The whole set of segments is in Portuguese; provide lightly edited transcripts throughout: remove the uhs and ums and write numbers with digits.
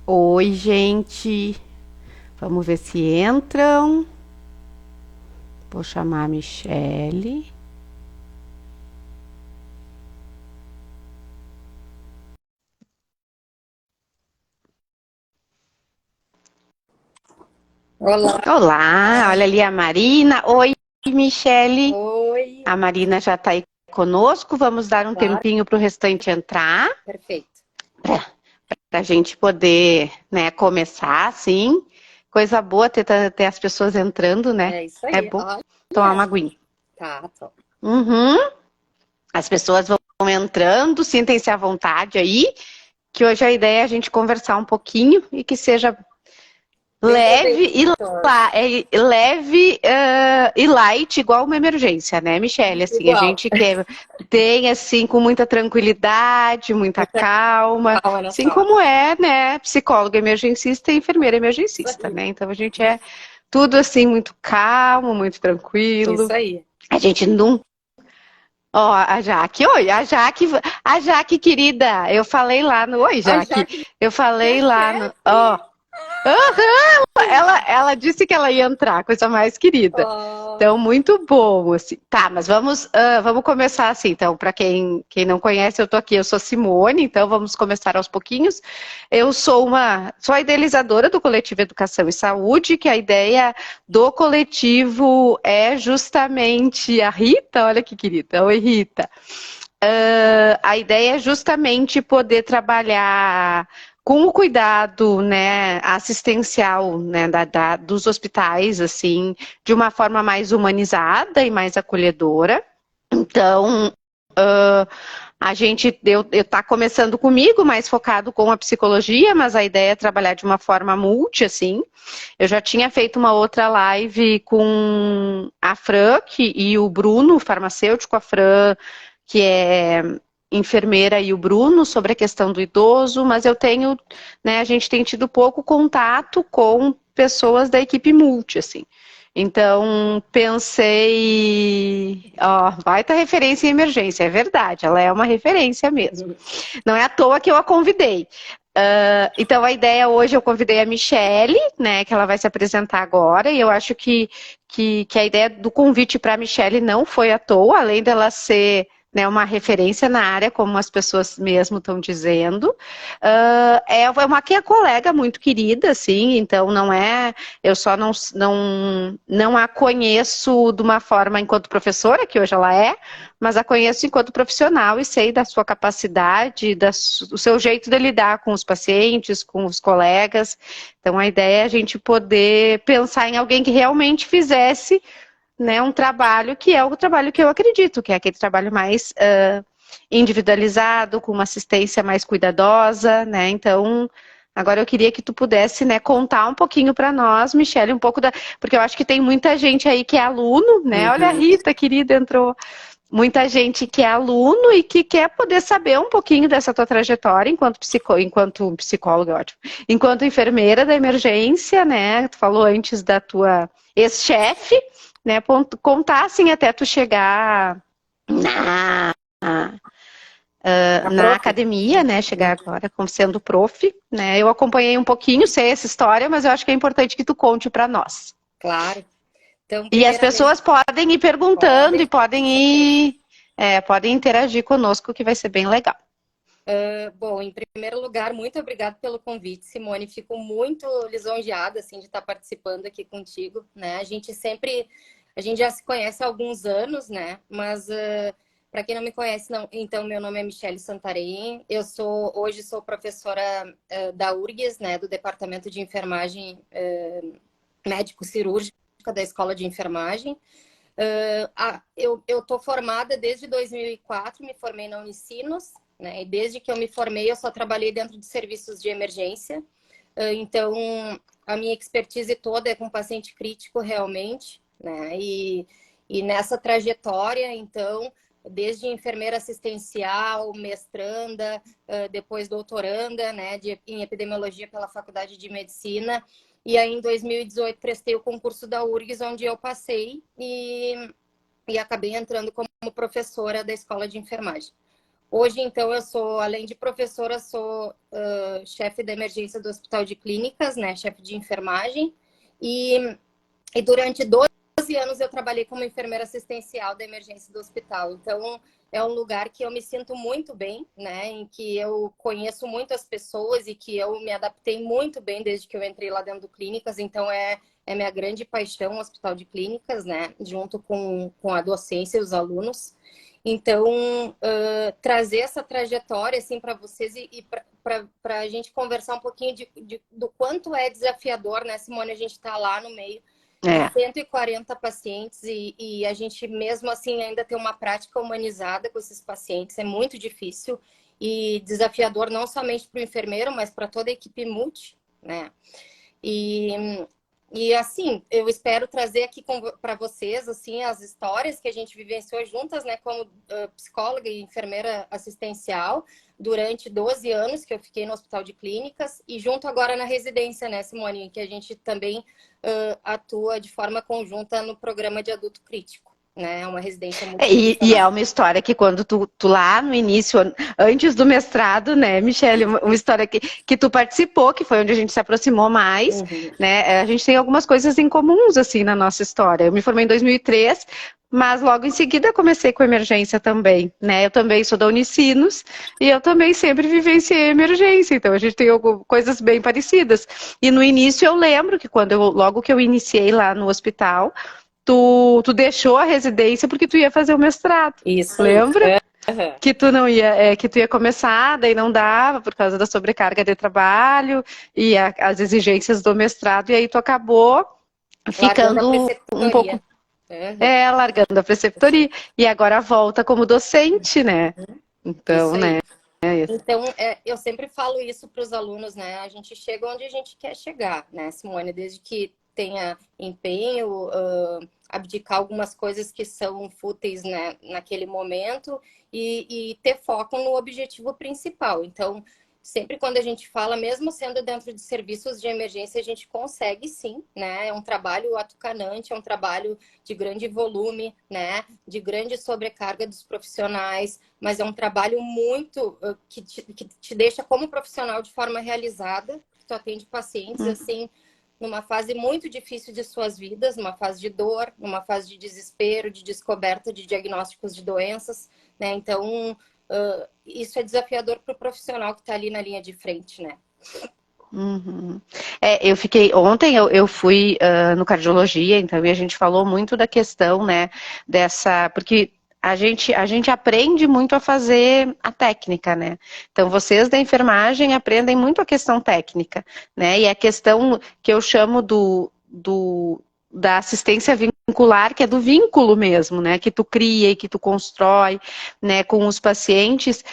Oi, gente. Vamos ver se entram. Vou chamar a Michele. Olá, Olá, olha ali a Marina. Oi, Michele. oi. A Marina já está aí conosco. Vamos dar um Claro, tempinho para o restante entrar, perfeito. para a gente poder, né, começar assim. Coisa boa ter as pessoas entrando, né? É isso É aí. bom tomar uma Olha, aguinha. tá, tô. Uhum. As pessoas vão entrando, sintem-se à vontade aí, que hoje a ideia é a gente conversar um pouquinho e que seja leve e Descontraído. leve e light, igual uma emergência, né, Michelle? Assim, a Igual. gente quer tem assim com muita tranquilidade, muita Muita calma, calma assim nessa hora. como é, né, psicóloga emergencista e enfermeira Isso emergencista, aí. né? Então a gente é tudo assim muito calmo, muito Isso tranquilo. aí. A gente não. Ó, a Jaque, oi, a Jaque querida, eu falei lá no, oi, A Jaque, Jaque, eu minha falei lá no, ó, chefe. ela disse que ela ia entrar, coisa mais querida. Então, Oh, muito bom, assim. Tá, mas vamos começar assim. Então, para quem não conhece, eu tô aqui, eu sou Simone, então vamos começar aos pouquinhos. Eu sou a idealizadora do Coletivo Educação e Saúde, que a ideia do coletivo é justamente a Rita, olha que querida. Oi, Rita. A ideia é justamente poder trabalhar com o cuidado, né, assistencial, né, dos hospitais, assim, de uma forma mais humanizada e mais acolhedora. Então, a gente eu tá começando comigo, mais focado com a psicologia, mas a ideia é trabalhar de uma forma multi, assim. Eu já tinha feito uma outra live com a Fran e o Bruno, farmacêutico, a Fran, que é enfermeira, e o Bruno, sobre a questão do idoso, mas eu tenho, né, a gente tem tido pouco contato com pessoas da equipe multi, assim. Então, pensei, ó, baita referência em emergência, é verdade, ela é uma referência mesmo. Não é à toa que eu a convidei. Então, a ideia hoje, eu convidei a Michele, né, que ela vai se apresentar agora, e eu acho que a ideia do convite para a Michele não foi à toa, além dela ser, né, uma referência na área, como as pessoas mesmo estão dizendo. É uma que é colega muito querida, assim, então não é. Eu só não a conheço de uma forma enquanto professora, que hoje ela é, mas a conheço enquanto profissional e sei da sua capacidade, do seu jeito de lidar com os pacientes, com os colegas. Então, a ideia é a gente poder pensar em alguém que realmente fizesse, né, um trabalho que é o trabalho que eu acredito, que é aquele trabalho mais individualizado, com uma assistência mais cuidadosa, né? Então, agora eu queria que tu pudesse, né, contar um pouquinho para nós, Michele, um pouco porque eu acho que tem muita gente aí que é aluno, né? Olha a uhum. Rita, querida, entrou muita gente que é aluno e que quer poder saber um pouquinho dessa tua trajetória enquanto psicóloga, ótimo, enquanto enfermeira da emergência, né? Tu falou antes da tua ex-chefe, né? Contar assim até tu chegar na, A na prof? academia, né? Chegar Uhum. agora como sendo prof, né? Eu acompanhei um pouquinho, sei essa história, mas eu acho que é importante que tu conte para nós. Claro. Então, E as primeiramente, pessoas podem ir perguntando e podem, podem interagir conosco, que vai ser bem legal. bom, em primeiro lugar, muito obrigada pelo convite, Simone. Fico muito lisonjeada assim de estar participando aqui contigo, né? A gente já se conhece há alguns anos, né? Mas para quem não me conhece, não, então meu nome é Michele Santarém. Hoje sou professora da URGS, né? Do Departamento de Enfermagem Médico-Cirúrgica da Escola de Enfermagem. Eu tô formada desde 2004, me formei na Unicinos, né? E desde que eu me formei, eu só trabalhei dentro de serviços de emergência. Então, a minha expertise toda é com paciente crítico, realmente, né? E nessa trajetória, então, desde enfermeira assistencial, mestranda, depois doutoranda, né, em epidemiologia pela Faculdade de Medicina. E aí, em 2018, prestei o concurso da URGS, onde eu passei e acabei entrando como professora da escola de enfermagem. Hoje, então, eu sou, além de professora, sou chefe da emergência do Hospital de Clínicas, né? Chefe de enfermagem. E durante 12 anos eu trabalhei como enfermeira assistencial da emergência do hospital. Então, é um lugar que eu me sinto muito bem, né? Em que eu conheço muitas pessoas e que eu me adaptei muito bem desde que eu entrei lá dentro do Clínicas. Então, é minha grande paixão o Hospital de Clínicas, né? Junto com a docência e os alunos. Então, trazer essa trajetória assim para vocês e para a gente conversar um pouquinho do quanto é desafiador, né, Simone? A gente está lá no meio de 140 pacientes e a gente mesmo assim ainda tem uma prática humanizada com esses pacientes. É muito difícil e desafiador não somente para o enfermeiro, mas para toda a equipe multi, né? E assim, eu espero trazer aqui para vocês assim as histórias que a gente vivenciou juntas, né, como psicóloga e enfermeira assistencial durante 12 anos que eu fiquei no Hospital de Clínicas e junto agora na residência, né, Simone, que a gente também atua de forma conjunta no programa de adulto crítico. Né? É uma residência E é multidisciplinar. uma história que quando tu lá no início, antes do mestrado, né, Michele, uma história que tu participou, que foi onde a gente se aproximou mais, né, a gente tem algumas coisas em comuns, assim, na nossa história. Eu me formei em 2003, mas logo em seguida comecei com emergência também, né, eu também sou da Unicinos, e eu também sempre vivenciei emergência, então a gente tem coisas bem parecidas. E no início eu lembro que logo que eu iniciei lá no hospital, tu deixou a residência porque tu ia fazer o mestrado. Isso. Lembra? Que tu não ia, que tu ia começar, daí não dava por causa da sobrecarga de trabalho e as exigências do mestrado, e aí tu acabou ficando um pouco largando a preceptoria e agora volta como docente, né? Então, né? Então, eu sempre falo isso para os alunos, né? A gente chega onde a gente quer chegar, né, Simone? Desde que tenha empenho, abdicar algumas coisas que são fúteis, né, naquele momento e ter foco no objetivo principal. Então, sempre quando a gente fala, mesmo sendo dentro de serviços de emergência, a gente consegue sim, né? É um trabalho atucanante, é um trabalho de grande volume, né? De grande sobrecarga dos profissionais, mas é um trabalho muito que te deixa como profissional de forma realizada. Tu atende pacientes assim numa fase muito difícil de suas vidas, numa fase de dor, numa fase de desespero, de descoberta de diagnósticos de doenças, né? Então, isso é desafiador para o profissional que está ali na linha de frente, né? Eu fiquei, ontem eu fui no cardiologia, então, e a gente falou muito da questão, né, porque a gente aprende muito a fazer a técnica, né? Então, vocês da enfermagem aprendem muito a questão técnica, né? E a questão que eu chamo da assistência vincular, que é do vínculo mesmo, né? Que tu cria e que tu constrói, né? Com os pacientes,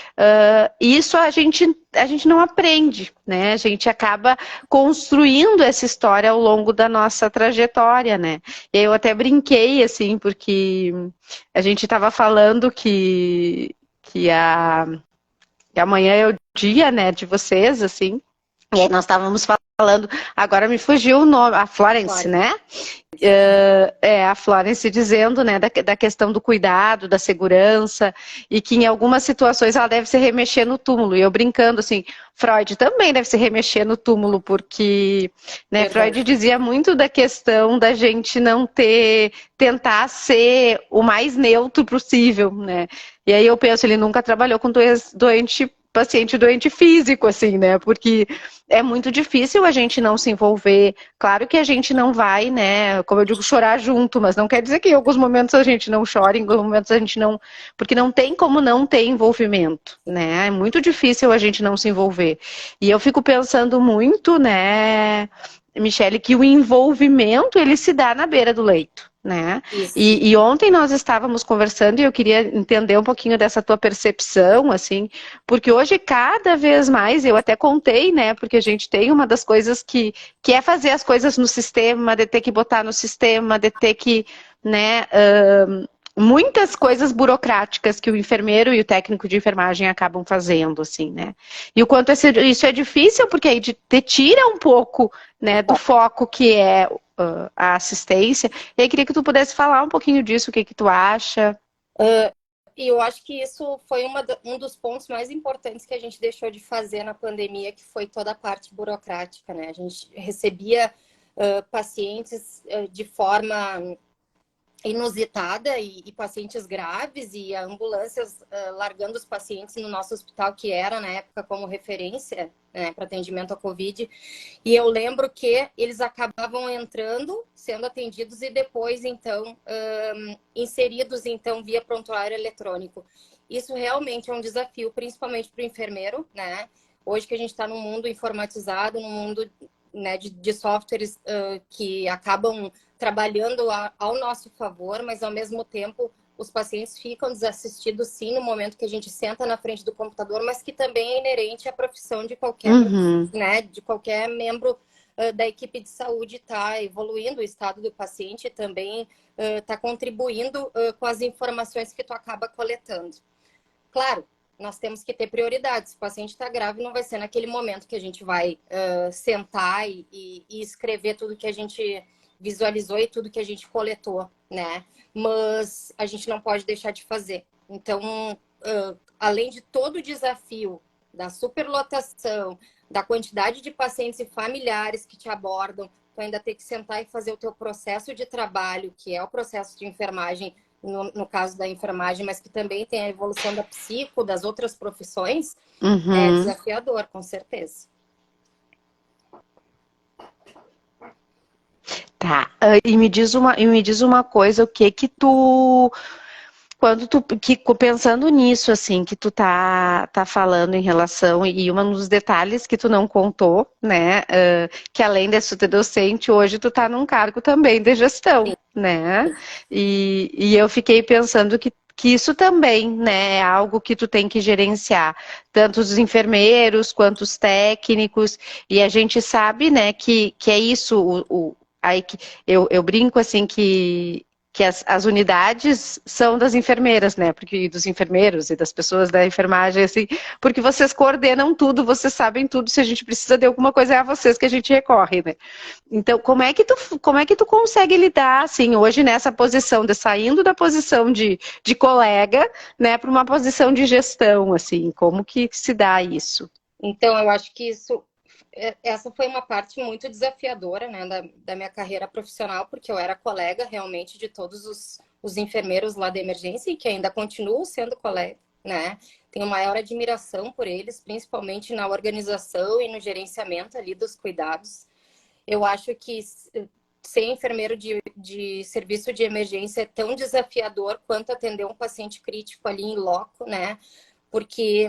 isso a gente não aprende, né? A gente acaba construindo essa história ao longo da nossa trajetória, né? E eu até brinquei, assim, porque a gente estava falando que amanhã é o dia, né, de vocês, assim, e aí nós estávamos falando, agora me fugiu o nome, a Florence, né? A Florence dizendo, né, da questão do cuidado, da segurança, e que em algumas situações ela deve se remexer no túmulo. E eu brincando assim, Freud também deve se remexer no túmulo, porque, né, Freud dizia muito da questão da gente não tentar ser o mais neutro possível, né? E aí eu penso, ele nunca trabalhou com paciente doente físico, assim, né? Porque é muito difícil a gente não se envolver. Claro que a gente não vai, né? Como eu digo, chorar junto, mas não quer dizer que em alguns momentos a gente não chora, em alguns momentos a gente não. Porque não tem como não ter envolvimento, né? É muito difícil a gente não se envolver. E eu fico pensando muito, né, Michele, que o envolvimento ele se dá na beira do leito. Né? E ontem nós estávamos conversando e eu queria entender um pouquinho dessa tua percepção, assim, porque hoje cada vez mais, eu até contei, né, porque a gente tem uma das coisas que é fazer as coisas no sistema, de ter que botar no sistema, de ter que, né, muitas coisas burocráticas que o enfermeiro e o técnico de enfermagem acabam fazendo, assim, né? E o quanto isso é difícil, porque aí te tira um pouco, né, do foco que é a assistência. E aí queria que tu pudesse falar um pouquinho disso, o que tu acha? E eu acho que isso foi um dos pontos mais importantes que a gente deixou de fazer na pandemia, que foi toda a parte burocrática, né? A gente recebia pacientes de forma inusitada e pacientes graves, e a ambulâncias largando os pacientes no nosso hospital, que era na época como referência, né, para atendimento à Covid. E eu lembro que eles acabavam entrando, sendo atendidos e depois, então, inseridos, então, via prontuário eletrônico. Isso realmente é um desafio, principalmente para o enfermeiro, né? Hoje que a gente está num mundo informatizado, num mundo, né, de softwares que acabam trabalhando ao nosso favor, mas ao mesmo tempo os pacientes ficam desassistidos sim no momento que a gente senta na frente do computador, mas que também é inerente à profissão de qualquer, né, de qualquer membro da equipe de saúde. Está evoluindo o estado do paciente e também está contribuindo com as informações que tu acaba coletando. Claro, nós temos que ter prioridades. Se o paciente está grave, não vai ser naquele momento que a gente vai sentar e escrever tudo que a gente visualizou e tudo que a gente coletou, né? Mas a gente não pode deixar de fazer. Então, além de todo o desafio da superlotação, da quantidade de pacientes e familiares que te abordam, tu ainda tem que sentar e fazer o teu processo de trabalho, que é o processo de enfermagem, no caso da enfermagem, mas que também tem a evolução da psico, das outras profissões, é desafiador, com certeza. Tá, e me diz uma coisa, o que que tu, pensando nisso, assim, que tu tá falando em relação, e um dos detalhes que tu não contou, né, que além de ser docente, hoje tu tá num cargo também de gestão, né, e eu fiquei pensando que isso também, né, é algo que tu tem que gerenciar, tanto os enfermeiros quanto os técnicos, e a gente sabe, né, que é isso, aí eu brinco assim que as unidades são das enfermeiras, né? Porque dos enfermeiros e das pessoas da enfermagem, assim, porque vocês coordenam tudo, vocês sabem tudo. Se a gente precisa de alguma coisa, é a vocês que a gente recorre, né? Então, como é que tu consegue lidar, assim, hoje nessa posição, saindo da posição de colega, né, para uma posição de gestão, assim, como que se dá isso? Então, eu acho que essa foi uma parte muito desafiadora, né, da minha carreira profissional, porque eu era colega realmente de todos os enfermeiros lá da emergência e que ainda continuo sendo colega, né? Tenho maior admiração por eles, principalmente na organização e no gerenciamento ali dos cuidados. Eu acho que ser enfermeiro de serviço de emergência é tão desafiador quanto atender um paciente crítico ali em loco, né? Porque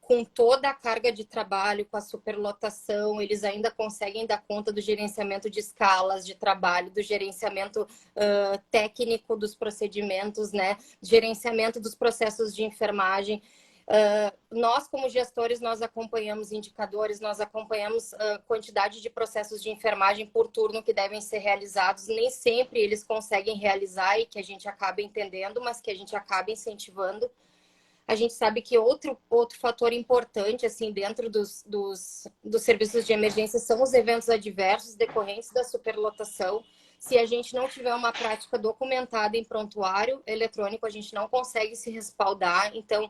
com toda a carga de trabalho, com a superlotação, eles ainda conseguem dar conta do gerenciamento de escalas de trabalho, do gerenciamento técnico dos procedimentos, né? Gerenciamento dos processos de enfermagem. Nós, como gestores, nós acompanhamos indicadores, nós acompanhamos quantidade de processos de enfermagem por turno que devem ser realizados. Nem sempre eles conseguem realizar e que a gente acaba entendendo, mas que a gente acaba incentivando. A gente sabe que outro fator importante, assim, dentro dos serviços de emergência são os eventos adversos decorrentes da superlotação. Se a gente não tiver uma prática documentada em prontuário eletrônico, a gente não consegue se respaldar. Então,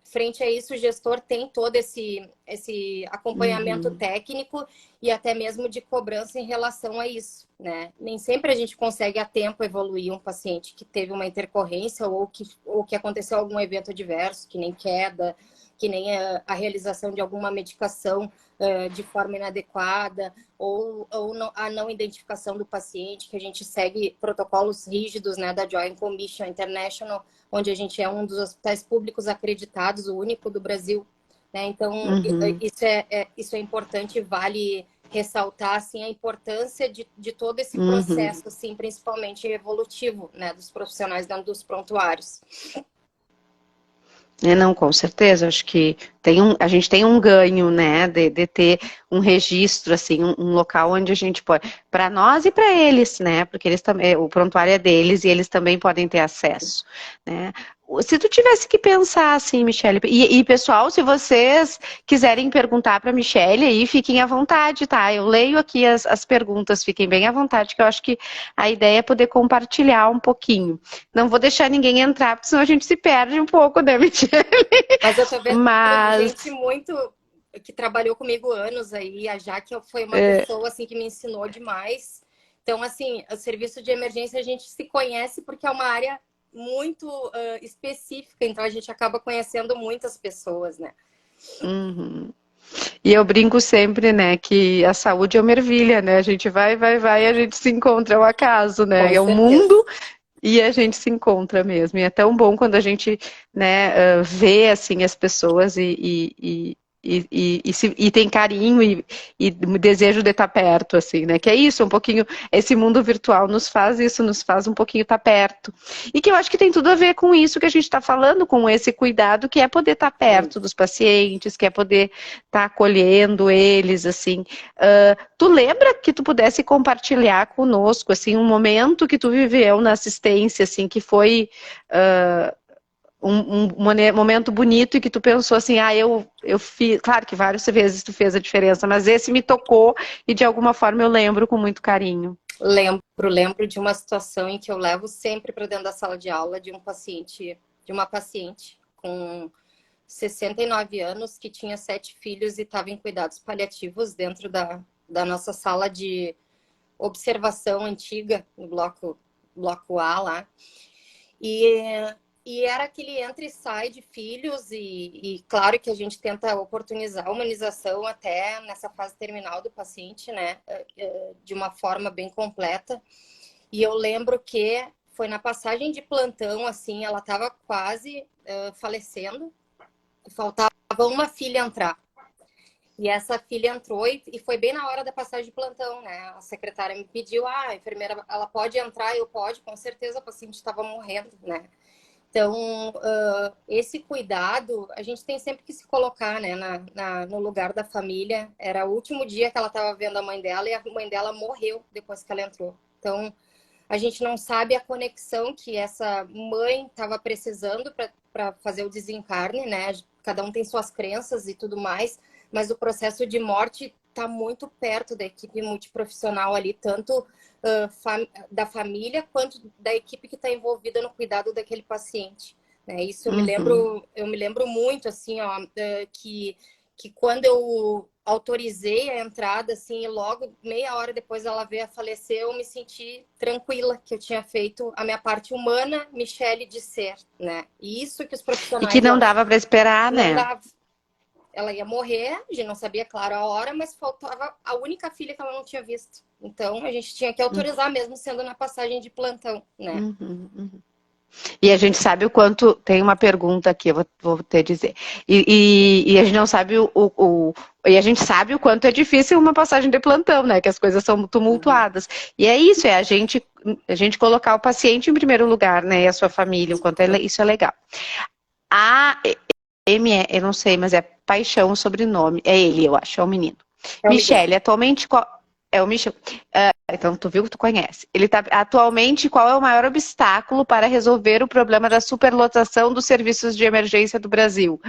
frente a isso, o gestor tem todo esse acompanhamento técnico e até mesmo de cobrança em relação a isso, né? Nem sempre a gente consegue a tempo evoluir um paciente que teve uma intercorrência ou que aconteceu algum evento adverso, que nem queda, que nem a realização de alguma medicação de forma inadequada ou a não identificação do paciente, que a gente segue protocolos rígidos, né, da Joint Commission International, onde a gente é um dos hospitais públicos acreditados, o único do Brasil, né? Então, isso é importante, vale ressaltar, assim, a importância de todo esse processo, assim, principalmente evolutivo, né, dos profissionais dos prontuários. Não, com certeza, acho que a gente tem um ganho, né, de ter um registro, assim, um local onde a gente pode, para nós e para eles, né, porque eles também, o prontuário é deles e eles também podem ter acesso, né. Se tu tivesse que pensar assim, Michele, e pessoal, se vocês quiserem perguntar para a Michele, aí fiquem à vontade, tá? Eu leio aqui as perguntas, fiquem bem à vontade, que eu acho que a ideia é poder compartilhar um pouquinho. Não vou deixar ninguém entrar, porque senão a gente se perde um pouco, né, Michele? Mas eu tô vendo gente Mas muito que trabalhou comigo anos aí, a Jaque foi uma pessoa assim que me ensinou demais. Então, assim, o serviço de emergência a gente se conhece porque é uma área muito específica, então a gente acaba conhecendo muitas pessoas, né? uhum. E eu brinco sempre, né, que a saúde é uma ervilha, né? A gente vai, e a gente se encontra, é um acaso, né? Com É um certeza. mundo e a gente se encontra mesmo. E é tão bom quando a gente, né, vê assim as pessoas e tem carinho e desejo de estar perto, assim, né? Que é isso, um pouquinho, esse mundo virtual nos faz isso, nos faz um pouquinho estar perto. E que eu acho que tem tudo a ver com isso que a gente está falando, com esse cuidado, que é poder estar perto dos pacientes, que é poder estar acolhendo eles, assim. Tu lembra que tu pudesse compartilhar conosco, assim, um momento que tu viveu na assistência, assim, que foi um momento bonito e que tu pensou assim, eu fiz, claro que várias vezes tu fez a diferença, mas esse me tocou e de alguma forma eu lembro com muito carinho. Lembro de uma situação em que eu levo sempre para dentro da sala de aula de uma paciente com 69 anos que tinha 7 filhos e estava em cuidados paliativos dentro da nossa sala de observação antiga, no bloco A lá. E era aquele entra e sai de filhos e claro que a gente tenta oportunizar a humanização até nessa fase terminal do paciente, né? De uma forma bem completa. E eu lembro que foi na passagem de plantão, assim, ela estava quase falecendo. Faltava uma filha entrar. E essa filha entrou e foi bem na hora da passagem de plantão, né? A secretária me pediu, a enfermeira, ela pode entrar? Eu pode, com certeza a paciente estava morrendo, né? Então, esse cuidado, a gente tem sempre que se colocar, né, no lugar da família. Era o último dia que ela estava vendo a mãe dela e a mãe dela morreu depois que ela entrou. Então, a gente não sabe a conexão que essa mãe estava precisando para fazer o desencarne, né? Cada um tem suas crenças e tudo mais, mas o processo de morte está muito perto da equipe multiprofissional ali, tanto da família quanto da equipe que está envolvida no cuidado daquele paciente. Isso eu me lembro muito, assim, ó, que quando eu autorizei a entrada, assim, e logo meia hora depois ela veio a falecer, eu me senti tranquila que eu tinha feito a minha parte humana, Michele, de ser, né? E isso que os E que profissionais não dava para esperar, não né? dava. Ela ia morrer, a gente não sabia, claro, a hora, mas faltava a única filha que ela não tinha visto. Então, a gente tinha que autorizar mesmo sendo na passagem de plantão, né? E a gente sabe o quanto. Tem uma pergunta aqui, eu vou te dizer. E a gente não sabe e a gente sabe o quanto é difícil uma passagem de plantão, né? Que as coisas são tumultuadas. E é isso, é a gente colocar o paciente em primeiro lugar, né? E a sua família, o quanto isso é legal. A eu não sei, mas é Paixão o sobrenome. É ele, eu acho, é o menino. É o Miguel. Michele, atualmente é o Michel. Então, tu viu que tu conhece. Ele tá atualmente, qual é o maior obstáculo para resolver o problema da superlotação dos serviços de emergência do Brasil?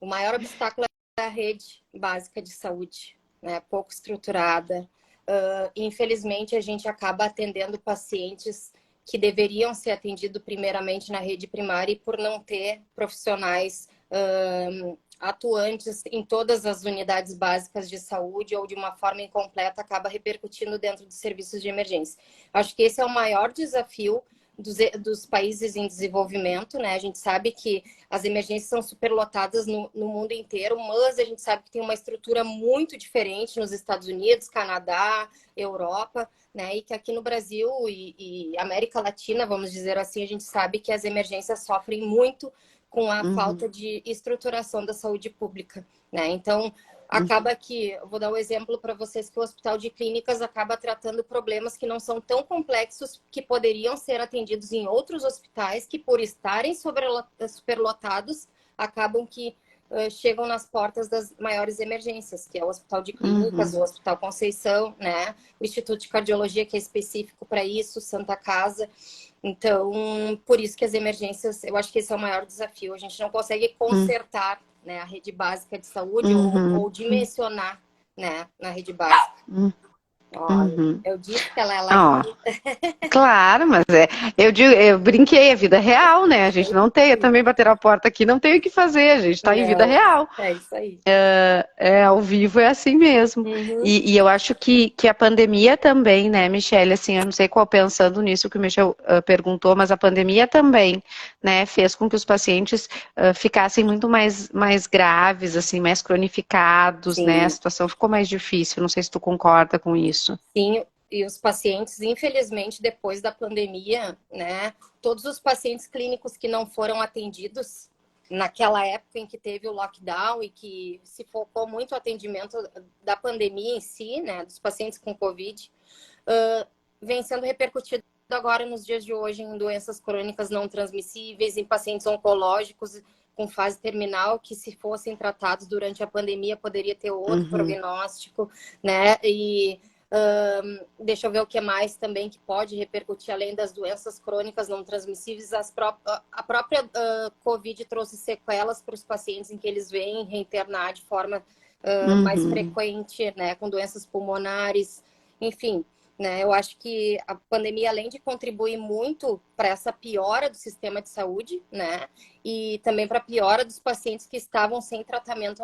O maior obstáculo é a rede básica de saúde, né? Pouco estruturada. Infelizmente, a gente acaba atendendo pacientes que deveriam ser atendidos primeiramente na rede primária e por não ter profissionais atuantes em todas as unidades básicas de saúde ou de uma forma incompleta, acaba repercutindo dentro dos serviços de emergência. Acho que esse é o maior desafio dos países em desenvolvimento, né? A gente sabe que as emergências são superlotadas no mundo inteiro, mas a gente sabe que tem uma estrutura muito diferente nos Estados Unidos, Canadá, Europa, né? E que aqui no Brasil e América Latina, vamos dizer assim, a gente sabe que as emergências sofrem muito com a falta de estruturação da saúde pública, né? Então, acaba que, eu vou dar um exemplo para vocês, que o Hospital de Clínicas acaba tratando problemas que não são tão complexos, que poderiam ser atendidos em outros hospitais, que por estarem superlotados, acabam que chegam nas portas das maiores emergências, que é o Hospital de Clínicas, o Hospital Conceição, né? O Instituto de Cardiologia, que é específico para isso, Santa Casa. Então, por isso que as emergências, eu acho que esse é o maior desafio. A gente não consegue consertar, né, a rede básica de saúde ou dimensionar, né, na rede básica. Olha, eu disse que ela é light. Claro, mas eu brinquei, é vida real, né? A gente não tem, eu também bater a porta aqui, não tem o que fazer, a gente está em vida real. É isso aí. Ao vivo é assim mesmo. E eu acho que a pandemia também, né, Michele, assim, eu não sei qual pensando nisso que o Michel perguntou, mas a pandemia também, né, fez com que os pacientes ficassem muito mais graves, assim, mais cronificados, Sim. né? A situação ficou mais difícil. Não sei se tu concorda com isso. Sim, e os pacientes, infelizmente, depois da pandemia, né, todos os pacientes clínicos que não foram atendidos naquela época em que teve o lockdown e que se focou muito o atendimento da pandemia em si, né, dos pacientes com Covid, vem sendo repercutido agora nos dias de hoje em doenças crônicas não transmissíveis, em pacientes oncológicos com fase terminal, que se fossem tratados durante a pandemia poderia ter outro prognóstico, né, e deixa eu ver o que mais também que pode repercutir, além das doenças crônicas não transmissíveis, a própria Covid trouxe sequelas para os pacientes em que eles vêm reinternar de forma mais frequente, né, com doenças pulmonares, enfim, né, eu acho que a pandemia, além de contribuir muito para essa piora do sistema de saúde, né, e também para a piora dos pacientes que estavam sem tratamento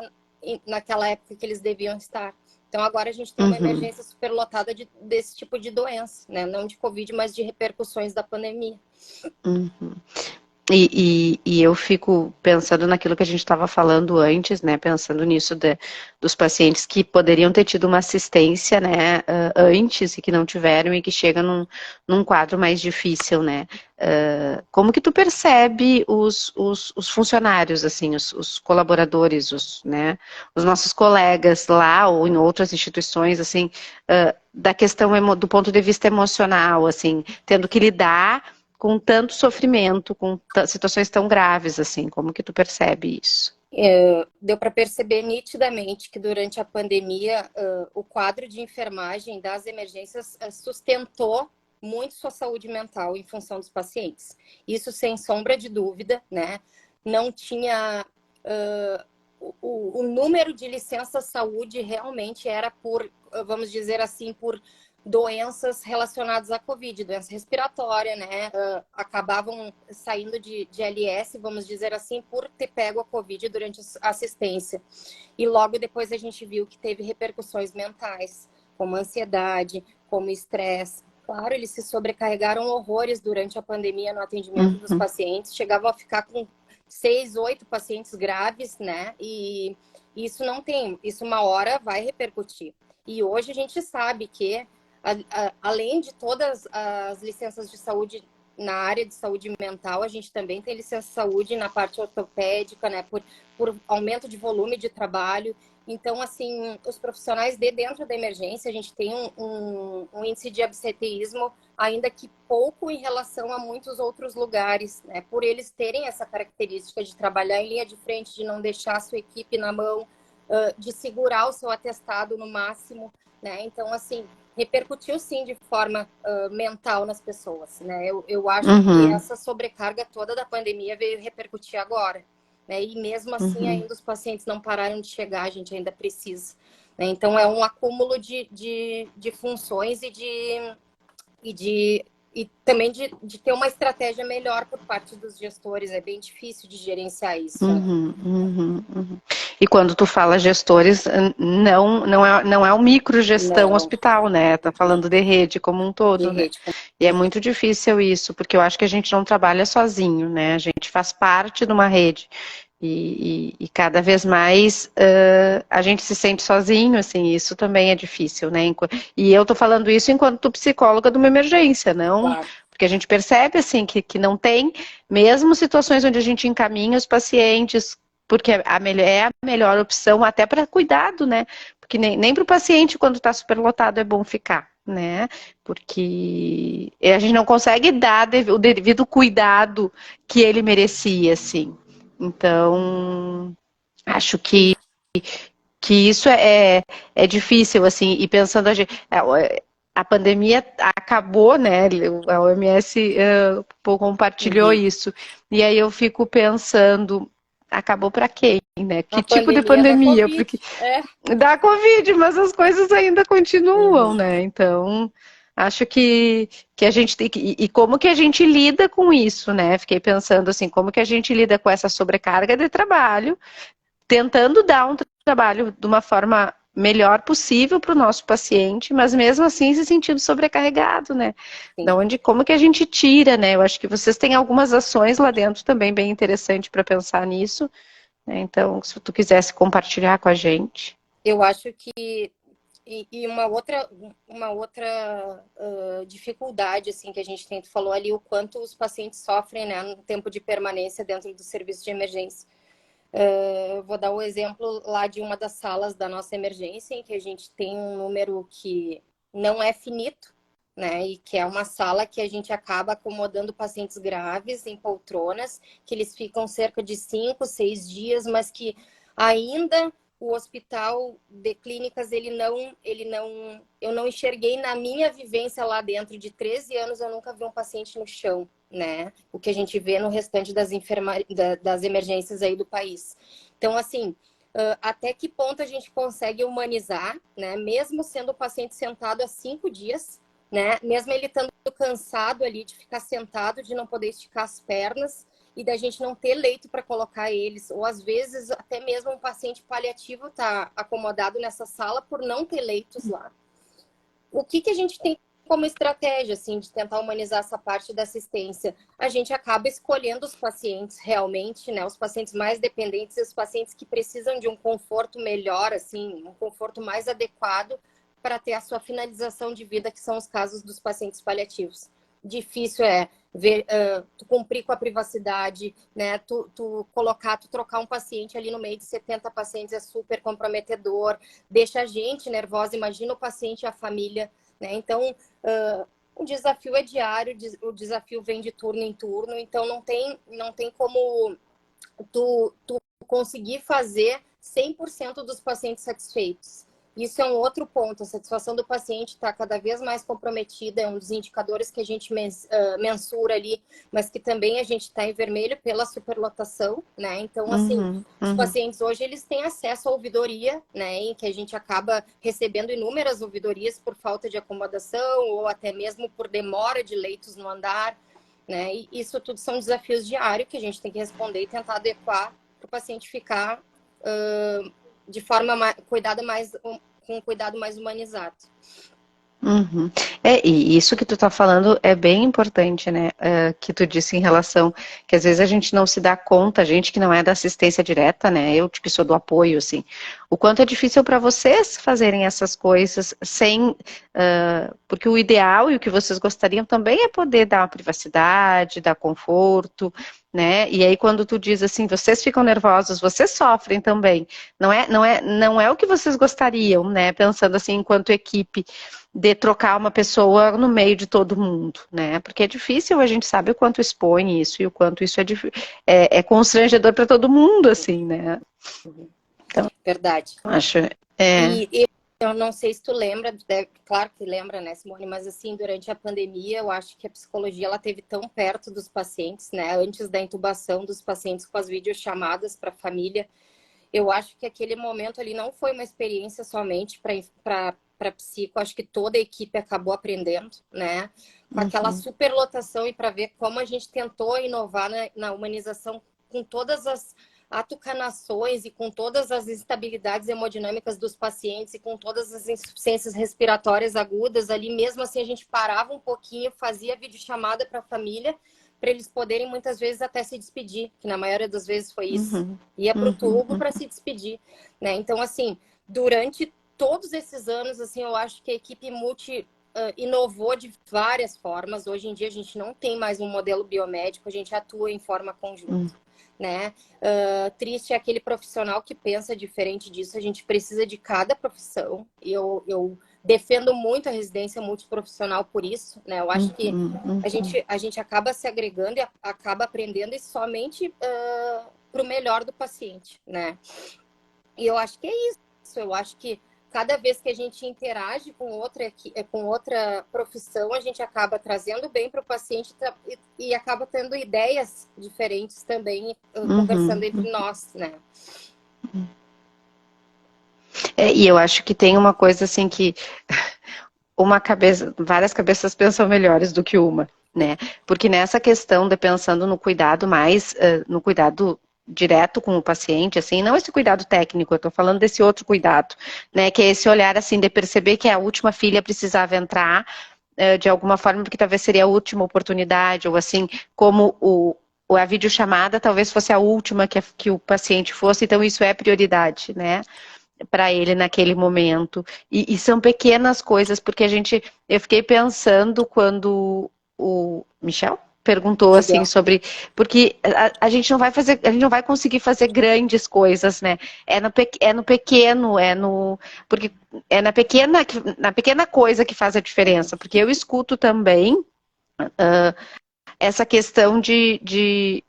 naquela época que eles deviam estar. Então, agora a gente tem uma emergência superlotada desse tipo de doença, né? Não de Covid, mas de repercussões da pandemia. E eu fico pensando naquilo que a gente estava falando antes, né? Pensando nisso dos pacientes que poderiam ter tido uma assistência, né? Antes e que não tiveram e que chegam num quadro mais difícil, né? Como que tu percebe os funcionários, assim, os colaboradores, né? Os nossos colegas lá ou em outras instituições, assim, da questão do ponto de vista emocional, assim, tendo que lidar com tanto sofrimento, com situações tão graves, assim, como que tu percebe isso? Deu para perceber nitidamente que durante a pandemia o quadro de enfermagem das emergências sustentou muito sua saúde mental em função dos pacientes. Isso sem sombra de dúvida, né? Não tinha... o número de licenças saúde realmente era por, vamos dizer assim, por doenças relacionadas à Covid, doença respiratória, né? Acabavam saindo de LS, vamos dizer assim, por ter pego a Covid durante a assistência. E logo depois a gente viu que teve repercussões mentais, como ansiedade, como estresse. Claro, eles se sobrecarregaram horrores durante a pandemia no atendimento dos pacientes, chegavam a ficar com 6, 8 pacientes graves, né? E isso não tem, isso uma hora vai repercutir. E hoje a gente sabe que além de todas as licenças de saúde na área de saúde mental, a gente também tem licença de saúde na parte ortopédica, né, por aumento de volume de trabalho. Então, assim, os profissionais de dentro da emergência, a gente tem um índice de absenteísmo, ainda que pouco em relação a muitos outros lugares, né, por eles terem essa característica de trabalhar em linha de frente, de não deixar a sua equipe na mão, de segurar o seu atestado no máximo, né, então, assim, repercutiu sim de forma mental nas pessoas, né? Eu acho que essa sobrecarga toda da pandemia veio repercutir agora, né? E mesmo assim ainda os pacientes não pararam de chegar, a gente ainda precisa, né? Então é um acúmulo de funções e também de ter uma estratégia melhor por parte dos gestores. É bem difícil de gerenciar isso. E quando tu fala gestores, não é um microgestão hospital, né? Tá falando de rede como um todo, né? E é muito difícil isso, porque eu acho que a gente não trabalha sozinho, né? A gente faz parte de uma rede. E cada vez mais a gente se sente sozinho, assim, isso também é difícil, né? E eu tô falando isso enquanto psicóloga de uma emergência, não? Claro. Porque a gente percebe, assim, que não tem, mesmo situações onde a gente encaminha os pacientes, porque é a melhor opção até para cuidado, né? Porque nem para o paciente, quando está superlotado, é bom ficar, né? Porque a gente não consegue dar o devido cuidado que ele merecia, assim. Então, acho que isso é difícil, assim, e pensando a pandemia acabou, né? A OMS compartilhou Uhum. isso. E aí eu fico pensando, acabou para quem, né? A Que tipo de pandemia da pandemia? Covid. Porque É. dá Covid, mas as coisas ainda continuam, Uhum. né? Então, acho que a gente tem que. E como que a gente lida com isso, né? Fiquei pensando assim, como que a gente lida com essa sobrecarga de trabalho, tentando dar um trabalho de uma forma melhor possível para o nosso paciente, mas mesmo assim se sentindo sobrecarregado, né? Da Sim. onde, como que a gente tira, né? Eu acho que vocês têm algumas ações lá dentro também bem interessante para pensar nisso, né? Então, se tu quisesse compartilhar com a gente. Eu acho que e uma outra dificuldade assim que a gente tem, tu falou ali o quanto os pacientes sofrem, né, no tempo de permanência dentro do serviço de emergência. Eu vou dar o exemplo lá de uma das salas da nossa emergência, em que a gente tem um número que não é finito, né? E que é uma sala que a gente acaba acomodando pacientes graves em poltronas, que eles ficam cerca de 5, 6 dias, mas que ainda o hospital de clínicas, eu não enxerguei na minha vivência lá dentro de 13 anos, eu nunca vi um paciente no chão, né? O que a gente vê no restante das emergências aí do país. Então, assim, até que ponto a gente consegue humanizar, né? Mesmo sendo o paciente sentado há 5 dias, né? Mesmo ele estando cansado ali de ficar sentado, de não poder esticar as pernas e da gente não ter leito para colocar eles, ou às vezes até mesmo um paciente paliativo está acomodado nessa sala por não ter leitos lá. O que a gente tem como estratégia, assim, de tentar humanizar essa parte da assistência? A gente acaba escolhendo os pacientes realmente, né? Os pacientes mais dependentes e os pacientes que precisam de um conforto melhor, assim, um conforto mais adequado para ter a sua finalização de vida, que são os casos dos pacientes paliativos. Difícil é ver, tu cumprir com a privacidade, né? Tu trocar um paciente ali no meio de 70 pacientes é super comprometedor, deixa a gente nervosa, imagina o paciente e a família, né? Então, o desafio é diário, o desafio vem de turno em turno, então não tem como tu conseguir fazer 100% dos pacientes satisfeitos. Isso é um outro ponto, a satisfação do paciente está cada vez mais comprometida, é um dos indicadores que a gente mensura ali, mas que também a gente está em vermelho pela superlotação, né? Então, assim, os pacientes hoje, eles têm acesso à ouvidoria, né? Em que a gente acaba recebendo inúmeras ouvidorias por falta de acomodação ou até mesmo por demora de leitos no andar, né? E isso tudo são desafios diários que a gente tem que responder e tentar adequar para o paciente ficar de forma com um cuidado mais humanizado. Uhum. E isso que tu tá falando é bem importante, né? Que tu disse em relação que às vezes a gente não se dá conta, a gente que não é da assistência direta, né? Eu que sou do apoio, assim, o quanto é difícil para vocês fazerem essas coisas sem, porque o ideal e o que vocês gostariam também é poder dar uma privacidade, dar conforto, né? E aí quando tu diz assim, vocês ficam nervosos, vocês sofrem também. Não é o que vocês gostariam, né? Pensando assim, enquanto equipe de trocar uma pessoa no meio de todo mundo, né? Porque é difícil, a gente sabe o quanto expõe isso e o quanto isso é constrangedor para todo mundo, assim, né? Então, Verdade. acho. E eu não sei se tu lembra, claro que lembra, né, Simone? Mas assim, durante a pandemia, eu acho que a psicologia ela teve tão perto dos pacientes, né? Antes da intubação dos pacientes com as videochamadas para a família. Eu acho que aquele momento ali não foi uma experiência somente para psico, acho que toda a equipe acabou aprendendo, né? Com aquela superlotação e para ver como a gente tentou inovar na humanização com todas as atucanações e com todas as instabilidades hemodinâmicas dos pacientes e com todas as insuficiências respiratórias agudas ali, mesmo assim a gente parava um pouquinho, fazia videochamada para a família, para eles poderem muitas vezes até se despedir, que na maioria das vezes foi isso. Ia para o tubo para se despedir, né? Então, assim, durante todos esses anos, assim, eu acho que a equipe multi inovou de várias formas. Hoje em dia a gente não tem mais um modelo biomédico, a gente atua em forma conjunta, né? Triste é aquele profissional que pensa diferente disso. A gente precisa de cada profissão. Eu defendo muito a residência multiprofissional por isso, né? Eu acho que a gente acaba se agregando e acaba aprendendo e somente para o melhor do paciente, né? E eu acho que é isso. Eu acho que cada vez que a gente interage com outra profissão, a gente acaba trazendo bem para o paciente e acaba tendo ideias diferentes também, conversando entre nós, né? E eu acho que tem uma coisa assim que várias cabeças pensam melhores do que uma, né? Porque nessa questão de pensando no cuidado mais, no cuidado direto com o paciente, assim, não esse cuidado técnico, eu tô falando desse outro cuidado, né? Que é esse olhar, assim, de perceber que a última filha precisava entrar de alguma forma, porque talvez seria a última oportunidade, ou assim, como a videochamada talvez fosse a última que o paciente fosse, então isso é prioridade, né? Para ele naquele momento. E são pequenas coisas, porque eu fiquei pensando quando o Michel perguntou assim Miguel. sobre, porque a gente não vai fazer, a gente não vai conseguir fazer grandes coisas, né? É no pequeno, porque é na pequena coisa que faz a diferença, porque eu escuto também essa questão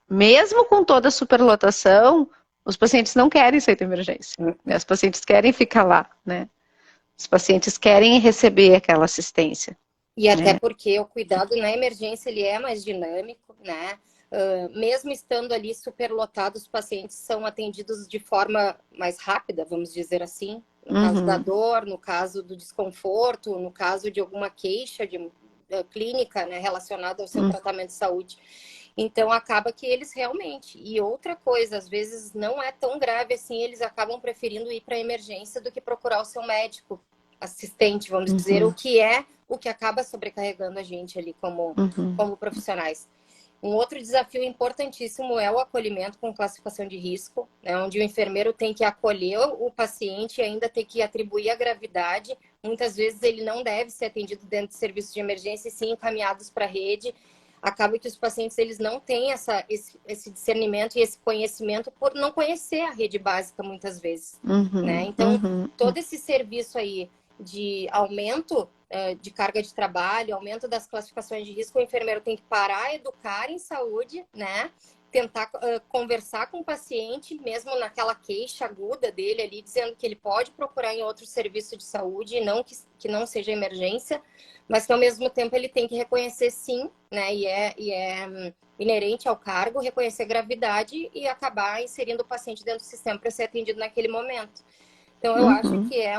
mesmo com toda a superlotação, os pacientes não querem sair da emergência, né? Os pacientes querem ficar lá, né? Os pacientes querem receber aquela assistência. E até porque o cuidado na emergência, ele é mais dinâmico, né? Mesmo estando ali superlotados, os pacientes são atendidos de forma mais rápida, vamos dizer assim, no caso da dor, no caso do desconforto, no caso de alguma queixa clínica, né, relacionada ao seu tratamento de saúde. Então, acaba que eles realmente... E outra coisa, às vezes não é tão grave assim, eles acabam preferindo ir para a emergência do que procurar o seu médico assistente, vamos dizer, o que acaba sobrecarregando a gente ali como profissionais. Um outro desafio importantíssimo é o acolhimento com classificação de risco, né, onde o enfermeiro tem que acolher o paciente e ainda tem que atribuir a gravidade. Muitas vezes ele não deve ser atendido dentro de serviços de emergência e sim encaminhados para a rede. Acaba que os pacientes eles não têm esse discernimento e esse conhecimento por não conhecer a rede básica muitas vezes. Né? Então, todo esse serviço aí de aumento de carga de trabalho, aumento das classificações de risco, o enfermeiro tem que parar, educar em saúde, né? Tentar conversar com o paciente, mesmo naquela queixa aguda dele ali, dizendo que ele pode procurar em outro serviço de saúde, não que não seja emergência, mas que ao mesmo tempo ele tem que reconhecer sim, né? E é inerente ao cargo, reconhecer gravidade e acabar inserindo o paciente dentro do sistema para ser atendido naquele momento. Então, eu acho que é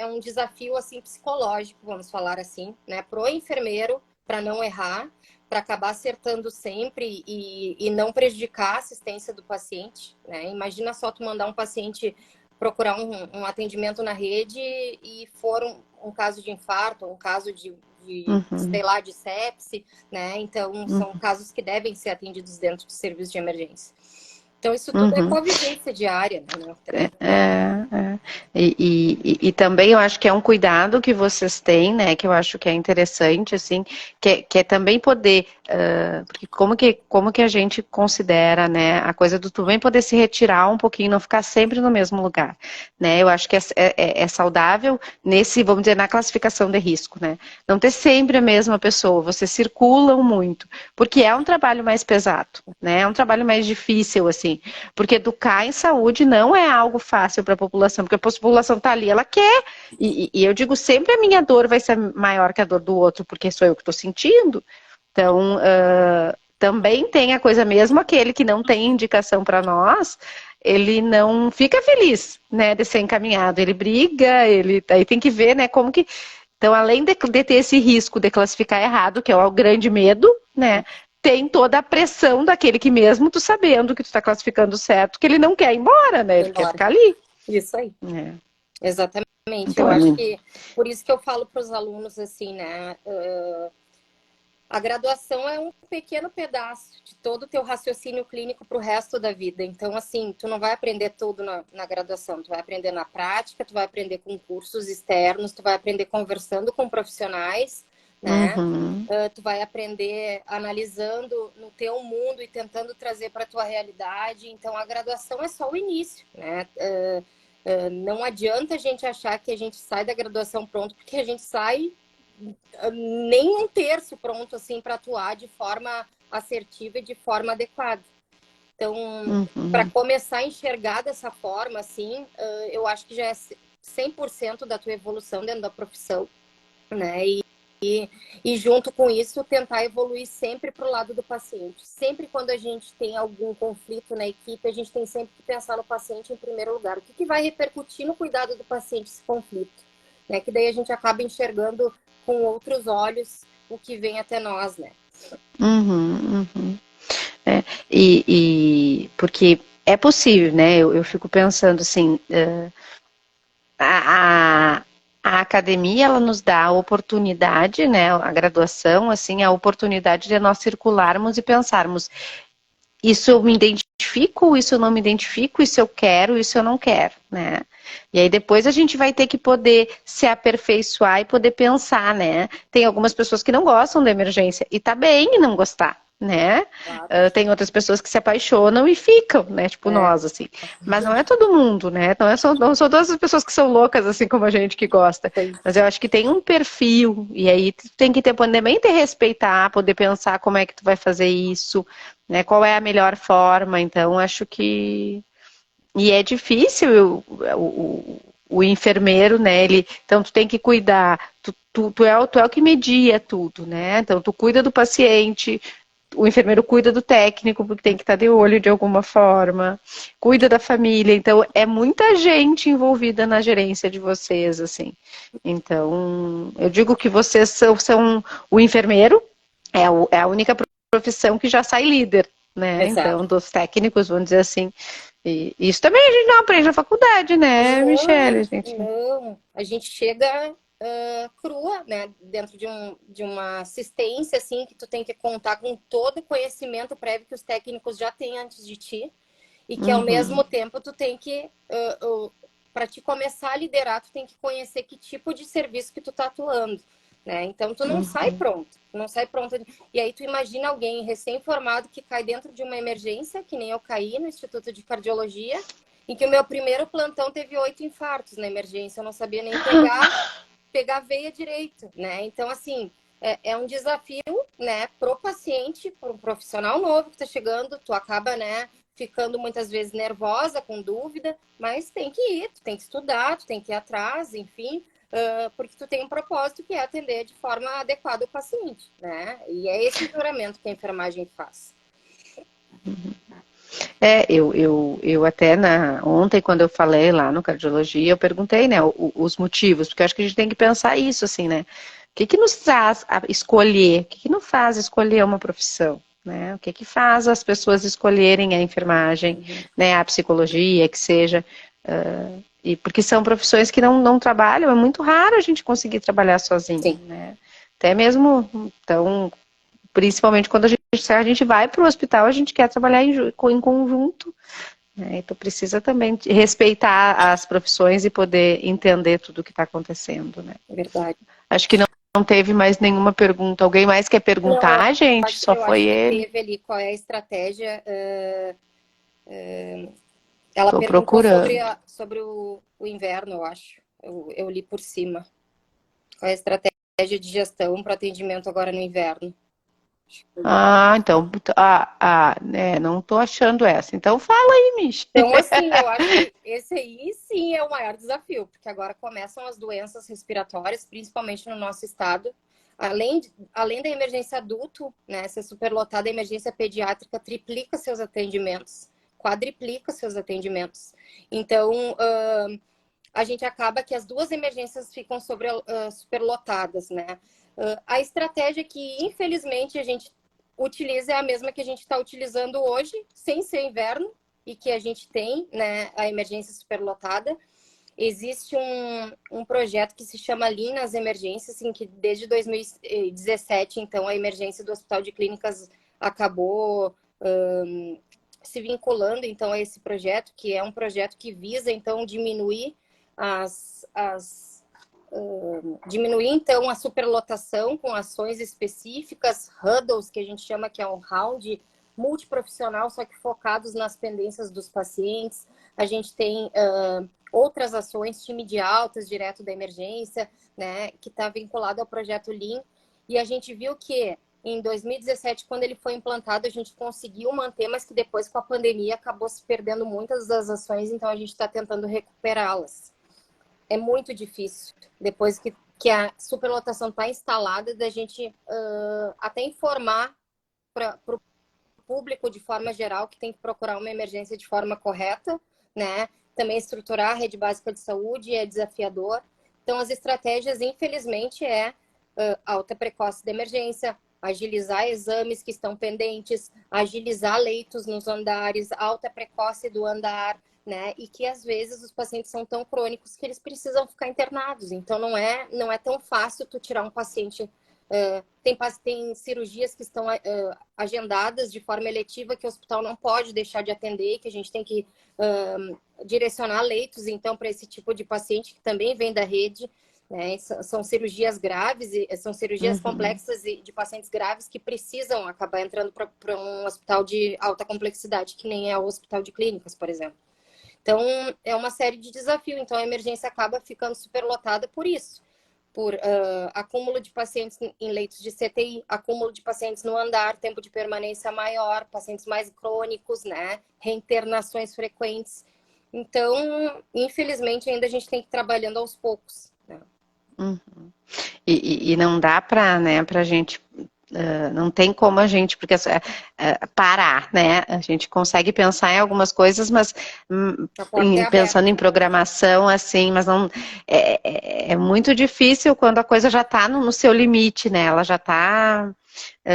um desafio, assim, psicológico, vamos falar assim, né? Pro enfermeiro, para não errar, para acabar acertando sempre e não prejudicar a assistência do paciente, né? Imagina só tu mandar um paciente procurar um atendimento na rede e for um caso de infarto, um caso sei lá, de sepse, né? Então, são casos que devem ser atendidos dentro do serviço de emergência. Então, isso tudo é convivência diária, né? E também eu acho que é um cuidado que vocês têm, né, que eu acho que é interessante, assim, que é também poder, porque como que a gente considera, né, a coisa do também poder se retirar um pouquinho, não ficar sempre no mesmo lugar, né, eu acho que é saudável vamos dizer, na classificação de risco, né, não ter sempre a mesma pessoa, vocês circulam muito, porque é um trabalho mais pesado, né, é um trabalho mais difícil, assim, porque educar em saúde não é algo fácil para a população, porque a população está ali, ela quer, e eu digo sempre a minha dor vai ser maior que a dor do outro, porque sou eu que estou sentindo. Então, também tem a coisa mesmo, aquele que não tem indicação para nós, ele não fica feliz, né, de ser encaminhado, ele briga, aí tem que ver, né, como que... Então, além de ter esse risco de classificar errado, que é o grande medo, né, tem toda a pressão daquele que mesmo tu sabendo que tu está classificando certo, que ele não quer ir embora, né? Ele quer ficar ali. Isso aí. Exatamente. Então, eu acho que por isso que eu falo para os alunos assim, né? A graduação é um pequeno pedaço de todo o teu raciocínio clínico para o resto da vida. Então, assim, tu não vai aprender tudo na graduação. Tu vai aprender na prática, tu vai aprender com cursos externos, tu vai aprender conversando com profissionais, né? Tu vai aprender analisando no teu mundo e tentando trazer para a tua realidade. Então, a graduação é só o início, né? Não adianta a gente achar que a gente sai da graduação pronto, porque a gente sai nem um terço pronto assim para atuar de forma assertiva e de forma adequada. Então, para começar a enxergar dessa forma, assim, eu acho que já 100% da tua evolução dentro da profissão, né? E junto com isso, tentar evoluir sempre para o lado do paciente. Sempre quando a gente tem algum conflito na equipe, a gente tem sempre que pensar no paciente em primeiro lugar. O que vai repercutir no cuidado do paciente esse conflito? Né? Que daí a gente acaba enxergando com outros olhos o que vem até nós, né? Uhum, uhum. Porque é possível, né? Eu fico pensando assim, a, a academia ela nos dá a oportunidade, né? A graduação, assim, a oportunidade de nós circularmos e pensarmos, isso eu me identifico, isso eu não me identifico, isso eu quero, isso eu não quero, né? E aí depois a gente vai ter que poder se aperfeiçoar e poder pensar, né? Tem algumas pessoas que não gostam da emergência e tá bem não gostar, né? Claro. Tem outras pessoas que se apaixonam e ficam, né? Tipo nós, assim. Mas não é todo mundo, né? Não são todas as pessoas que são loucas, assim como a gente que gosta. Mas eu acho que tem um perfil, e aí tu tem que também ter respeitar, poder pensar como é que tu vai fazer isso, né? Qual é a melhor forma? Então, acho que... E é difícil o enfermeiro, né? Então, tu tem que cuidar. Tu é o que media tudo, né? Então, tu cuida do paciente, o enfermeiro cuida do técnico, porque tem que estar de olho de alguma forma, cuida da família. Então, é muita gente envolvida na gerência de vocês, assim. Então, eu digo que vocês são o enfermeiro, é a única profissão que já sai líder, né? Exato. Então, dos técnicos, vamos dizer assim. E isso também a gente não aprende na faculdade, né, Michele? Não, a gente chega crua, né, dentro de uma assistência, assim, que tu tem que contar com todo o conhecimento prévio que os técnicos já têm antes de ti, e que ao mesmo tempo tu tem que, para te começar a liderar, tu tem que conhecer que tipo de serviço que tu tá atuando, né? Então tu não sai pronto, tu não sai pronto. E aí tu imagina alguém recém-formado que cai dentro de uma emergência, que nem eu caí no Instituto de Cardiologia, em que o meu primeiro plantão teve 8 infartos na emergência, eu não sabia nem pegar a veia direito, né? Então, assim, é um desafio, né, pro paciente, pro profissional novo que tá chegando, tu acaba, né, ficando muitas vezes nervosa, com dúvida, mas tem que ir, tu tem que estudar, tu tem que ir atrás, enfim, porque tu tem um propósito que é atender de forma adequada o paciente, né? E é esse juramento que a enfermagem faz. Eu até ontem, quando eu falei lá no Cardiologia, eu perguntei, né, os motivos, porque eu acho que a gente tem que pensar isso, assim, né? O que nos faz escolher, o que nos faz escolher uma profissão, né? O que faz as pessoas escolherem a enfermagem, né, a psicologia, que seja, e porque são profissões que não trabalham, é muito raro a gente conseguir trabalhar sozinho, Sim. né? Até mesmo, então, principalmente quando a gente vai para o hospital, a gente quer trabalhar em conjunto, né? Então precisa também respeitar as profissões e poder entender tudo o que está acontecendo, né? Verdade. Acho que não teve mais nenhuma pergunta. Alguém mais quer perguntar, Não, gente? Só eu foi acho que ele. teve ali qual é a estratégia. Ela Estou perguntou procurando. sobre o inverno, eu acho. Eu li por cima. Qual é a estratégia de gestão para atendimento agora no inverno? Então, né, não estou achando essa. Então fala aí, Mich. Então, assim, eu acho que esse aí sim é o maior desafio, porque agora começam as doenças respiratórias, principalmente no nosso estado. Além da emergência adulto, né, ser superlotada, a emergência pediátrica triplica seus atendimentos, quadriplica seus atendimentos. Então, a gente acaba que as duas emergências ficam superlotadas, né? A estratégia que, infelizmente, a gente utiliza é a mesma que a gente está utilizando hoje, sem ser inverno, e que a gente tem, né, a emergência superlotada. Existe um projeto que se chama Lean nas emergências, em que desde 2017, então, a emergência do Hospital de Clínicas acabou se vinculando, então, a esse projeto, que é um projeto que visa, então, diminuir diminuir, então, a superlotação com ações específicas, huddles, que a gente chama que é um round multiprofissional, só que focados nas pendências dos pacientes. A gente tem outras ações, time de altas, direto da emergência, né, que está vinculado ao projeto Lean. E a gente viu que em 2017, quando ele foi implantado, a gente conseguiu manter, mas que depois, com a pandemia, acabou se perdendo muitas das ações, então a gente está tentando recuperá-las. é muito difícil, depois que a superlotação está instalada, da gente até informar para o público de forma geral que tem que procurar uma emergência de forma correta, né? Também estruturar a rede básica de saúde é desafiador. Então, as estratégias, infelizmente, alta precoce de emergência, agilizar exames que estão pendentes, agilizar leitos nos andares, alta precoce do andar, né? E que às vezes os pacientes são tão crônicos que eles precisam ficar internados. Então não é tão fácil tu tirar um paciente. Tem cirurgias que estão agendadas de forma eletiva que o hospital não pode deixar de atender, que a gente tem que direcionar leitos então para esse tipo de paciente que também vem da rede. Né? São cirurgias graves, são cirurgias complexas de pacientes graves que precisam acabar entrando para um hospital de alta complexidade, que nem é o hospital de clínicas, por exemplo. Então, é uma série de desafios. Então, a emergência acaba ficando superlotada por isso. Por acúmulo de pacientes em leitos de CTI, acúmulo de pacientes no andar, tempo de permanência maior, pacientes mais crônicos, né? Reinternações frequentes. Então, infelizmente, ainda a gente tem que ir trabalhando aos poucos. Né? E não dá para, né, a gente... não tem como a gente, porque parar, né? A gente consegue pensar em algumas coisas, mas pensando em programação, assim, mas não é muito difícil quando a coisa já está no seu limite, né? Ela já está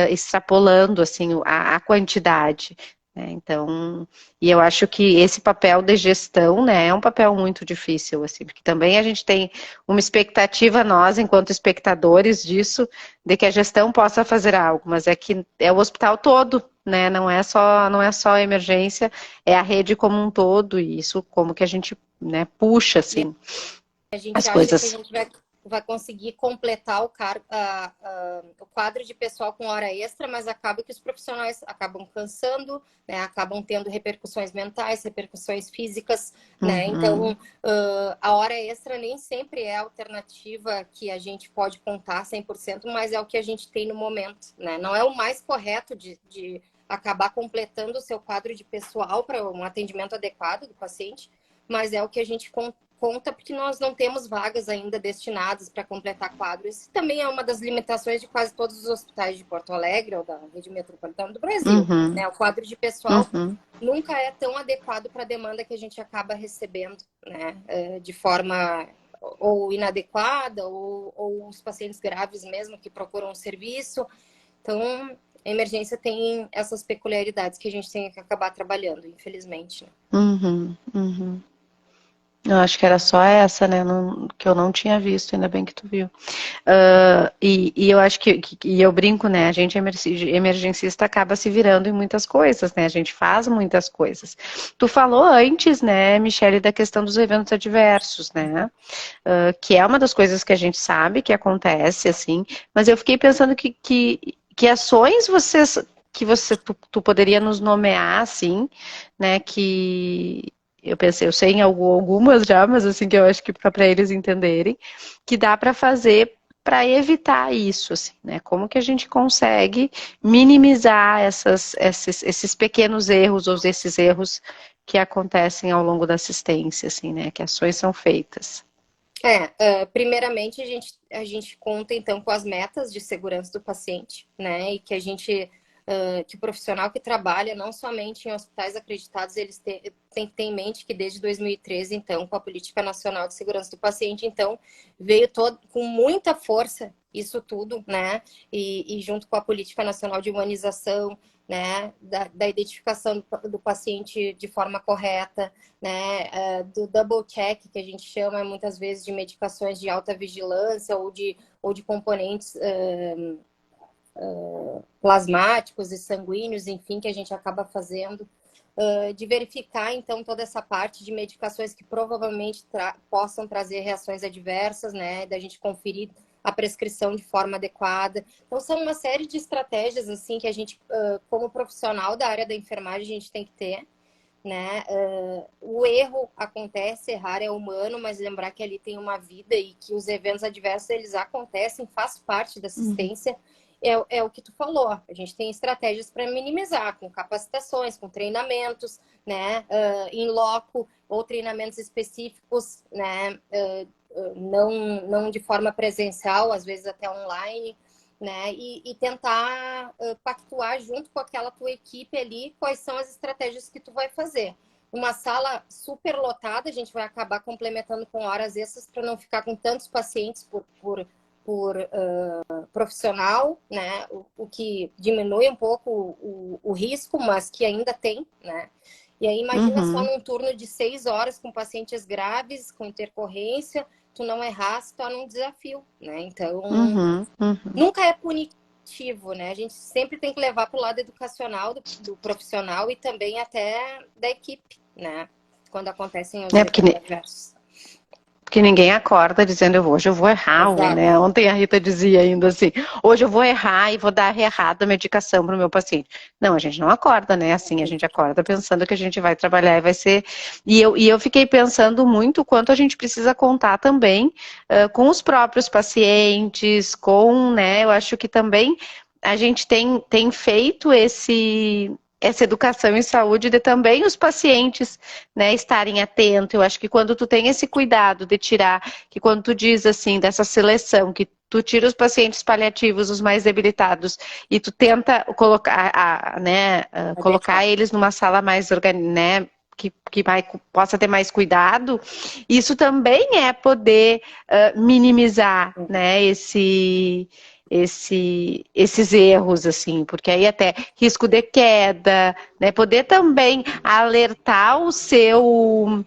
extrapolando assim a quantidade. Então, e eu acho que esse papel de gestão, né, é um papel muito difícil, assim, porque também a gente tem uma expectativa, nós, enquanto espectadores disso, de que a gestão possa fazer algo, mas é que é o hospital todo, né, não é só a emergência, é a rede como um todo, e isso como que a gente, né, puxa, assim, a gente acha coisas. Que a gente vai conseguir completar o quadro de pessoal com hora extra, mas acaba que os profissionais acabam cansando, né? Acabam tendo repercussões mentais, repercussões físicas, né? Então, a hora extra nem sempre é a alternativa que a gente pode contar 100%, mas é o que a gente tem no momento, né? Não é o mais correto de acabar completando o seu quadro de pessoal para um atendimento adequado do paciente, mas é o que a gente conta porque nós não temos vagas ainda destinadas para completar quadros. Isso também é uma das limitações de quase todos os hospitais de Porto Alegre ou da rede metropolitana do Brasil. Né? O quadro de pessoal nunca é tão adequado para a demanda que a gente acaba recebendo, né? De forma ou inadequada ou os pacientes graves mesmo que procuram um serviço. Então, a emergência tem essas peculiaridades que a gente tem que acabar trabalhando, infelizmente. Né? Eu acho que era só essa, né, que eu não tinha visto, ainda bem que tu viu. E eu acho que eu brinco, né, a gente emergencista acaba se virando em muitas coisas, né, a gente faz muitas coisas. Tu falou antes, né, Michele, da questão dos eventos adversos, né, que é uma das coisas que a gente sabe que acontece, assim, mas eu fiquei pensando que ações tu poderia nos nomear, assim, né, que... eu sei em algumas já, mas assim que eu acho que para eles entenderem, que dá para fazer para evitar isso, assim, né? Como que a gente consegue minimizar esses pequenos erros ou esses erros que acontecem ao longo da assistência, assim, né? Que ações são feitas. Primeiramente a gente conta então com as metas de segurança do paciente, né? E que a gente que o profissional que trabalha não somente em hospitais acreditados, eles têm que ter em mente que desde 2013, então, com a Política Nacional de Segurança do Paciente, então, veio com muita força isso tudo, né? E junto com a Política Nacional de Humanização, né? Da identificação do paciente de forma correta, né? Do double check, que a gente chama muitas vezes de medicações de alta vigilância ou de componentes... plasmáticos e sanguíneos, enfim, que a gente acaba fazendo, de verificar, então, toda essa parte de medicações que provavelmente possam trazer reações adversas, né, da gente conferir a prescrição de forma adequada. Então, são uma série de estratégias, assim, que a gente, como profissional da área da enfermagem, a gente tem que ter, né? O erro acontece, errar é humano, mas lembrar que ali tem uma vida e que os eventos adversos, eles acontecem, faz parte da assistência. É o que tu falou, a gente tem estratégias para minimizar, com capacitações, com treinamentos, né, em loco, ou treinamentos específicos, né, não de forma presencial, às vezes até online, né? E tentar pactuar junto com aquela tua equipe ali quais são as estratégias que tu vai fazer. Uma sala super lotada, a gente vai acabar complementando com horas extras para não ficar com tantos pacientes por profissional, né? O que diminui um pouco o risco, mas que ainda tem, né? E aí imagina só num turno de 6 horas com pacientes graves, com intercorrência, tu não errar, se torna um desafio, né? Então, nunca é punitivo, né? A gente sempre tem que levar para o lado educacional do profissional e também até da equipe, né? Quando acontecem os eventos adversos. Porque ninguém acorda dizendo, hoje eu vou errar, né? Ontem a Rita dizia ainda assim, hoje eu vou errar e vou dar errada a medicação para o meu paciente. Não, a gente não acorda, né? Assim, a gente acorda pensando que a gente vai trabalhar e vai ser... E eu fiquei pensando muito quanto a gente precisa contar também com os próprios pacientes, né? Eu acho que também a gente tem feito essa educação em saúde de também os pacientes, né, estarem atentos. Eu acho que quando tu tem esse cuidado de tirar, que quando tu diz assim, dessa seleção, que tu tira os pacientes paliativos, os mais debilitados, e tu tenta colocar, colocar eles numa sala mais né, que possa ter mais cuidado, isso também é poder minimizar, né, esses erros, assim, porque aí até risco de queda, né? Poder também alertar o seu...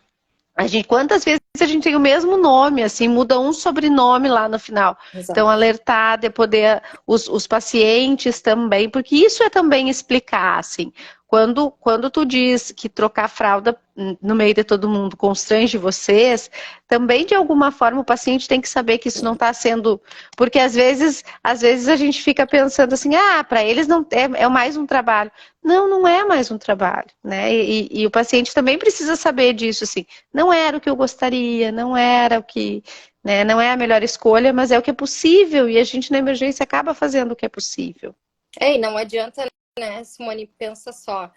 quantas vezes a gente tem o mesmo nome, assim, muda um sobrenome lá no final. Exato. Então, alertar, de poder os pacientes também, porque isso é também explicar, assim, quando tu diz que trocar fralda no meio de todo mundo constrange vocês, também de alguma forma o paciente tem que saber que isso não está sendo... Porque às vezes a gente fica pensando assim, para eles não é mais um trabalho. Não, não é mais um trabalho, né? E o paciente também precisa saber disso, assim. Não era o que eu gostaria, não era o que... Né, não é a melhor escolha, mas é o que é possível. E a gente na emergência acaba fazendo o que é possível. E não adianta, né, Simone, pensa só.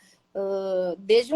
Desde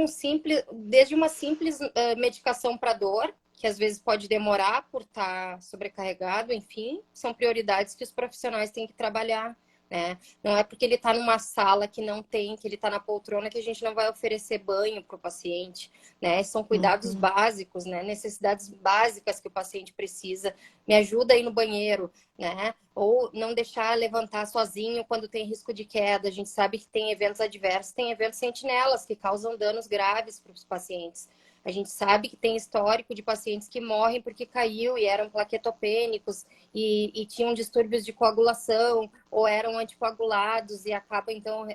uma simples medicação para dor, que às vezes pode demorar por estar sobrecarregado, enfim, são prioridades que os profissionais têm que trabalhar, né? Não é porque ele está numa sala que não tem, que ele está na poltrona, que a gente não vai oferecer banho para o paciente, né? São cuidados básicos, né? Necessidades básicas que o paciente precisa. Me ajuda a ir no banheiro, né? Ou não deixar levantar sozinho quando tem risco de queda. A gente sabe que tem eventos adversos, tem eventos sentinelas que causam danos graves para os pacientes. A gente sabe que tem histórico de pacientes que morrem porque caiu e eram plaquetopênicos e tinham distúrbios de coagulação ou eram anticoagulados e acaba, então,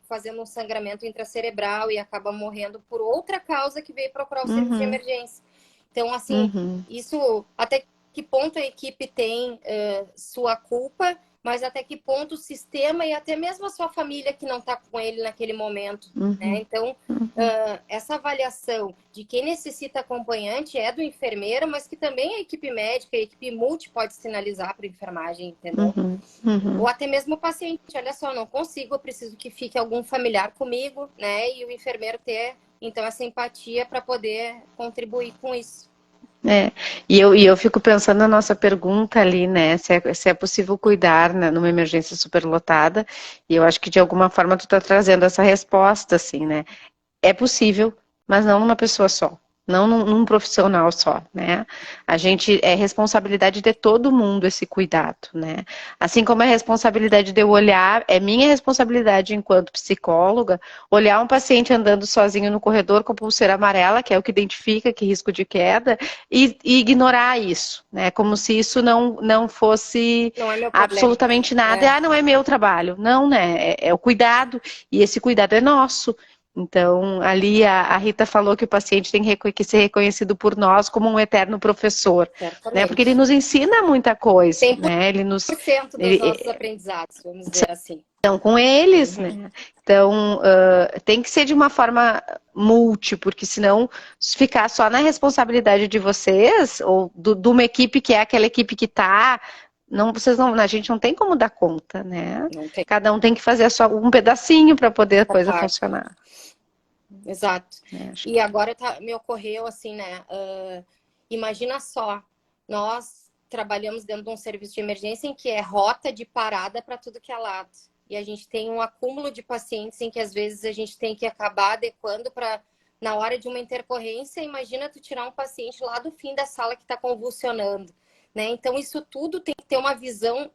fazendo um sangramento intracerebral e acaba morrendo por outra causa que veio procurar o serviço de emergência. Então, assim, isso até que ponto a equipe tem sua culpa, mas até que ponto o sistema e até mesmo a sua família que não está com ele naquele momento, né? Então, essa avaliação de quem necessita acompanhante é do enfermeiro, mas que também a equipe médica, a equipe multi pode sinalizar para a enfermagem, entendeu? Ou até mesmo o paciente, olha só, não consigo, eu preciso que fique algum familiar comigo, né? E o enfermeiro ter, então, essa empatia para poder contribuir com isso. E eu fico pensando na nossa pergunta ali, né, se é possível cuidar, né, numa emergência superlotada, e eu acho que de alguma forma tu tá trazendo essa resposta, assim, né, é possível, mas não numa pessoa só, não num profissional só, né, é responsabilidade de todo mundo esse cuidado, né, assim como é responsabilidade de eu olhar, é minha responsabilidade enquanto psicóloga, olhar um paciente andando sozinho no corredor com pulseira amarela, que é o que identifica que risco de queda, e ignorar isso, né, como se isso não fosse absolutamente nada, não é meu trabalho, não, né, é o cuidado, e esse cuidado é nosso. Então, ali a Rita falou que o paciente tem que ser reconhecido por nós como um eterno professor, né? Porque ele nos ensina muita coisa, 100% né? Ele nos... dos nossos aprendizados, vamos dizer assim. Então, com eles, né? Então, tem que ser de uma forma porque senão, se ficar só na responsabilidade de vocês, ou de uma equipe que é aquela equipe que está... a gente não tem como dar conta, né? Cada um tem que fazer só um pedacinho para poder a coisa funcionar. Exato. E agora me ocorreu assim, né? Imagina só, nós trabalhamos dentro de um serviço de emergência em que é rota de parada para tudo que é lado. E a gente tem um acúmulo de pacientes em que às vezes a gente tem que acabar adequando para, na hora de uma intercorrência, imagina tu tirar um paciente lá do fim da sala que está convulsionando, né? Então isso tudo tem que ter uma visão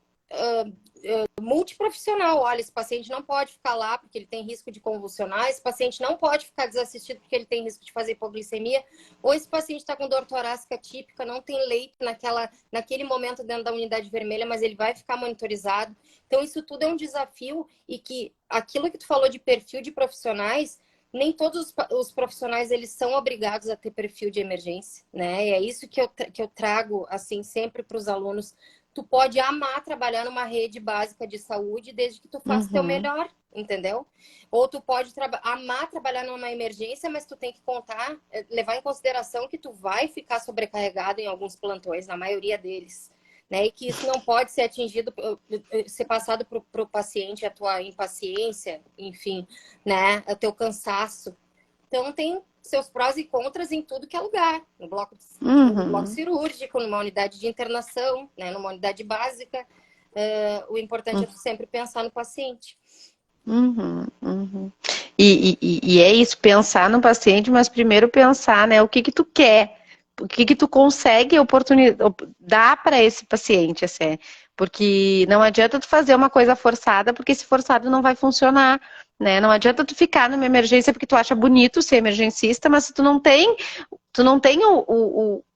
multiprofissional. Olha, esse paciente não pode ficar lá porque ele tem risco de convulsionar, esse paciente não pode ficar desassistido porque ele tem risco de fazer hipoglicemia, ou esse paciente está com dor torácica típica, não tem leito naquele momento dentro da unidade vermelha, mas ele vai ficar monitorizado. Então, isso tudo é um desafio e que aquilo que tu falou de perfil de profissionais, nem todos os profissionais eles são obrigados a ter perfil de emergência, né? E é isso que eu trago assim sempre para os alunos. Tu pode amar trabalhar numa rede básica de saúde desde que tu faça o teu melhor, entendeu? Ou tu pode amar trabalhar numa emergência, mas tu tem que levar em consideração que tu vai ficar sobrecarregado em alguns plantões, na maioria deles, né? E que isso não pode ser atingido, ser passado para o paciente, a tua impaciência, enfim, né? O teu cansaço. Então, tem seus prós e contras em tudo que é lugar. No bloco cirúrgico, numa unidade de internação, né, numa unidade básica. O importante é tu sempre pensar no paciente. E é isso, pensar no paciente, mas primeiro pensar, né, o que tu quer, o que tu consegue dar para esse paciente, assim, porque não adianta tu fazer uma coisa forçada, porque esse forçado não vai funcionar, né? Não adianta tu ficar numa emergência porque tu acha bonito ser emergencista, mas se tu não tem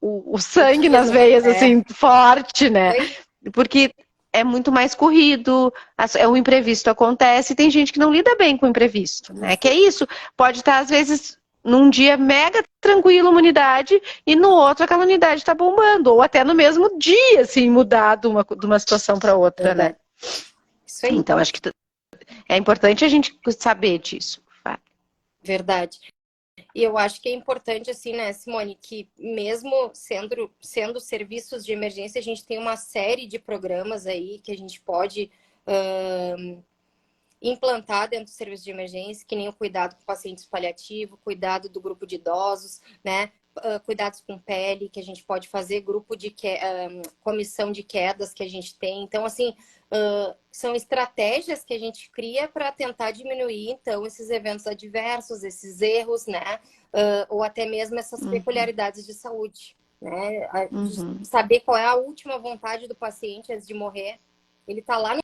o sangue nas veias, assim, forte, né? Porque é muito mais corrido, o imprevisto acontece, e tem gente que não lida bem com o imprevisto, né? Que é isso, pode estar, às vezes, num dia mega tranquilo uma unidade, e no outro aquela unidade está bombando, ou até no mesmo dia, assim, mudar de uma situação para outra, né? Isso aí. Então, acho que é importante a gente saber disso. Verdade. E eu acho que é importante, assim, né, Simone, que mesmo sendo serviços de emergência, a gente tem uma série de programas aí que a gente pode implantar dentro do serviço de emergência, que nem o cuidado com pacientes paliativos, cuidado do grupo de idosos, né? Cuidados com pele, que a gente pode fazer, grupo de comissão de quedas que a gente tem. Então, assim, são estratégias que a gente cria para tentar diminuir, então, esses eventos adversos, esses erros, né? Ou até mesmo essas peculiaridades de saúde, né? De saber qual é a última vontade do paciente antes de morrer. Ele está lá no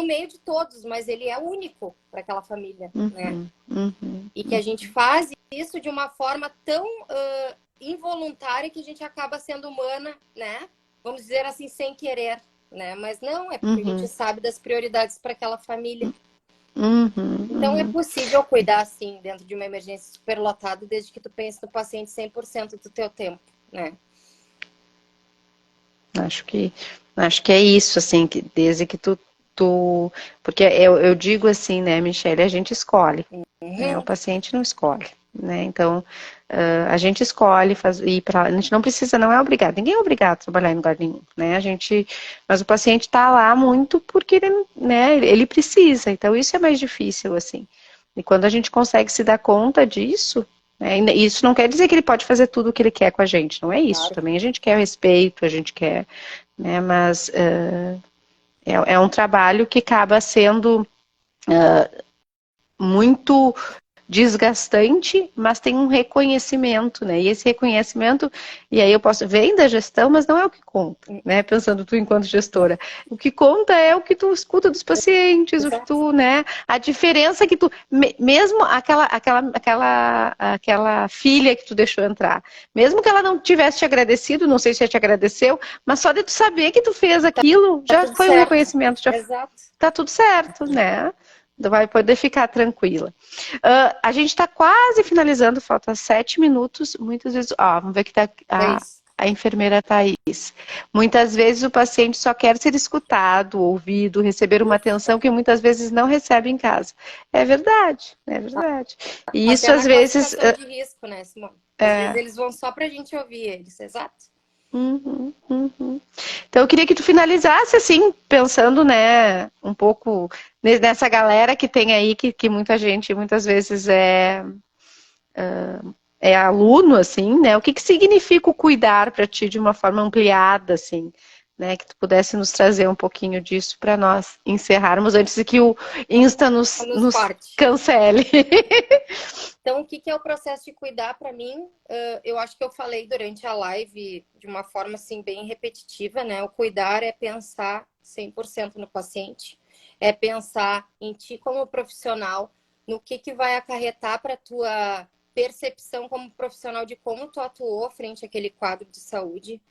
meio de todos, mas ele é único para aquela família, né? E que a gente faz isso de uma forma tão involuntária que a gente acaba sendo humana, né? Vamos dizer assim, sem querer, né? Mas não, é porque a gente sabe das prioridades para aquela família. Então é possível cuidar assim dentro de uma emergência superlotada desde que tu pense no paciente 100% do teu tempo, né? Acho que é isso, assim, que desde que porque eu digo assim, né, Michele, a gente escolhe, né, o paciente não escolhe, né, então a gente escolhe ir para, a gente não precisa, não é obrigado, ninguém é obrigado a trabalhar em lugar nenhum, né, mas o paciente está lá muito porque ele, né, ele precisa, então isso é mais difícil, assim, e quando a gente consegue se dar conta disso, né, isso não quer dizer que ele pode fazer tudo o que ele quer com a gente, não é isso, claro. Também a gente quer o respeito, a gente quer, né, mas é um trabalho que acaba sendo muito desgastante, mas tem um reconhecimento, né? E esse reconhecimento, e aí vem da gestão, mas não é o que conta, né? Pensando tu enquanto gestora. O que conta é o que tu escuta dos pacientes, o que tu, né? A diferença que tu, mesmo aquela filha que tu deixou entrar, mesmo que ela não tivesse te agradecido, não sei se já te agradeceu, mas só de tu saber que tu fez aquilo, já foi um reconhecimento, já tá tudo certo, né? Vai poder ficar tranquila. A gente está quase finalizando, falta 7 minutos. Muitas vezes, vamos ver que tá a enfermeira Thaís. Muitas vezes o paciente só quer ser escutado, ouvido, receber uma atenção que muitas vezes não recebe em casa. É verdade, é verdade. E isso às vezes. De risco, né, Simone? Às vezes eles vão só para a gente ouvir eles, exato. Então eu queria que tu finalizasse assim, pensando, né, um pouco nessa galera que tem aí, que muita gente muitas vezes é aluno, assim, né? O que que significa o cuidar para ti de uma forma ampliada, assim, né? Que tu pudesse nos trazer um pouquinho disso para nós encerrarmos antes de que o Insta Nos nos corte. cancele. Então, o que que é o processo de cuidar para mim? Eu acho que eu falei durante a live de uma forma assim bem repetitiva, né? O cuidar é pensar 100% no paciente, é pensar em ti como profissional, no que vai acarretar para tua percepção como profissional de como tu atuou frente àquele quadro de saúde,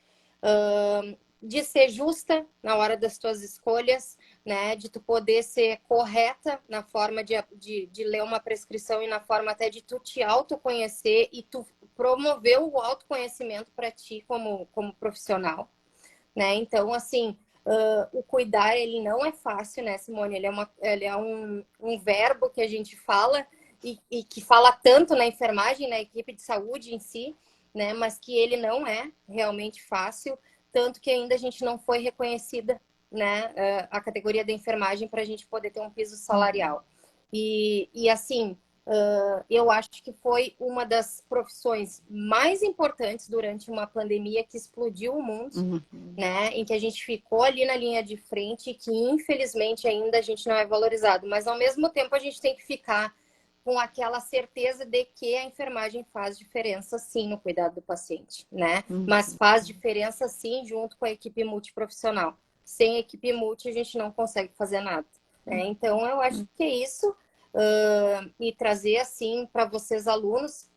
de ser justa na hora das tuas escolhas, né, de tu poder ser correta na forma de ler uma prescrição e na forma até de tu te autoconhecer e tu promover o autoconhecimento para ti como profissional, né? Então, assim, o cuidar, ele não é fácil, né, Simone? Ele é um verbo que a gente fala e que fala tanto na enfermagem, na equipe de saúde em si, né, mas que ele não é realmente fácil, tanto que ainda a gente não foi reconhecida, né, a categoria da enfermagem para a gente poder ter um piso salarial. E assim, eu acho que foi uma das profissões mais importantes durante uma pandemia que explodiu o mundo, né, em que a gente ficou ali na linha de frente e que infelizmente ainda a gente não é valorizado, mas ao mesmo tempo a gente tem que ficar com aquela certeza de que a enfermagem faz diferença sim no cuidado do paciente, né? Mas faz diferença sim junto com a equipe multiprofissional. Sem equipe multi a gente não consegue fazer nada, né? Então eu acho que é isso, e trazer assim para vocês alunos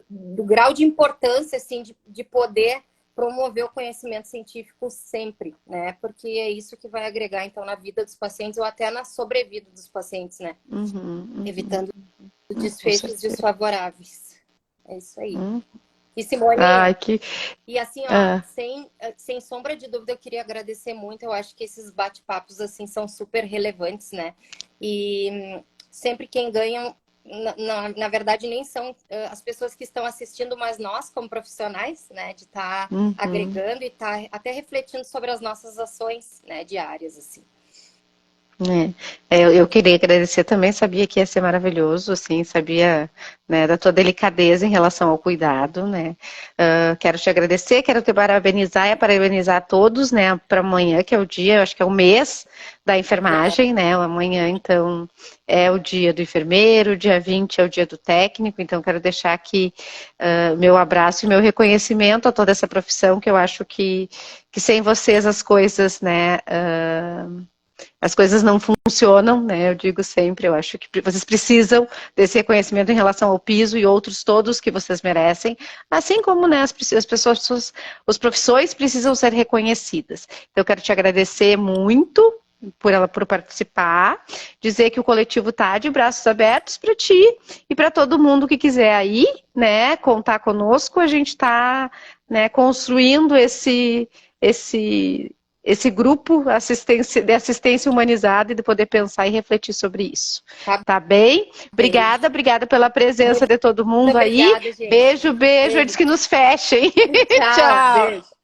do grau de importância assim de poder promover o conhecimento científico sempre, né? Porque é isso que vai agregar, então, na vida dos pacientes ou até na sobrevida dos pacientes, né? Evitando desfechos desfavoráveis. É isso aí. E Simone, e assim, ó, sem sombra de dúvida, eu queria agradecer muito. Eu acho que esses bate-papos, assim, são super relevantes, né? E sempre quem ganha na verdade, nem são as pessoas que estão assistindo, mas nós, como profissionais, né, de estar agregando e estar até refletindo sobre as nossas ações, né, diárias, assim. Eu queria agradecer também, sabia que ia ser maravilhoso, assim, sabia, né, da tua delicadeza em relação ao cuidado, né. Quero te agradecer, quero te parabenizar e parabenizar a todos, né, para amanhã, que é o dia, eu acho que é o mês da enfermagem, né, amanhã, então, é o dia do enfermeiro, dia 20 é o dia do técnico, então quero deixar aqui meu abraço e meu reconhecimento a toda essa profissão, que eu acho que sem vocês as coisas, né, as coisas não funcionam, né? Eu digo sempre, eu acho que vocês precisam desse reconhecimento em relação ao piso e outros todos que vocês merecem, assim como, né, as pessoas, os profissões precisam ser reconhecidas. Então, eu quero te agradecer muito por participar, dizer que o coletivo está de braços abertos para ti e para todo mundo que quiser aí, né, contar conosco, a gente está, né, construindo esse grupo de assistência humanizada e de poder pensar e refletir sobre isso. Tá bem? Obrigada pela presença de todo mundo aí. Obrigada, gente. Beijo, antes que nos fechem. Tchau. Beijo.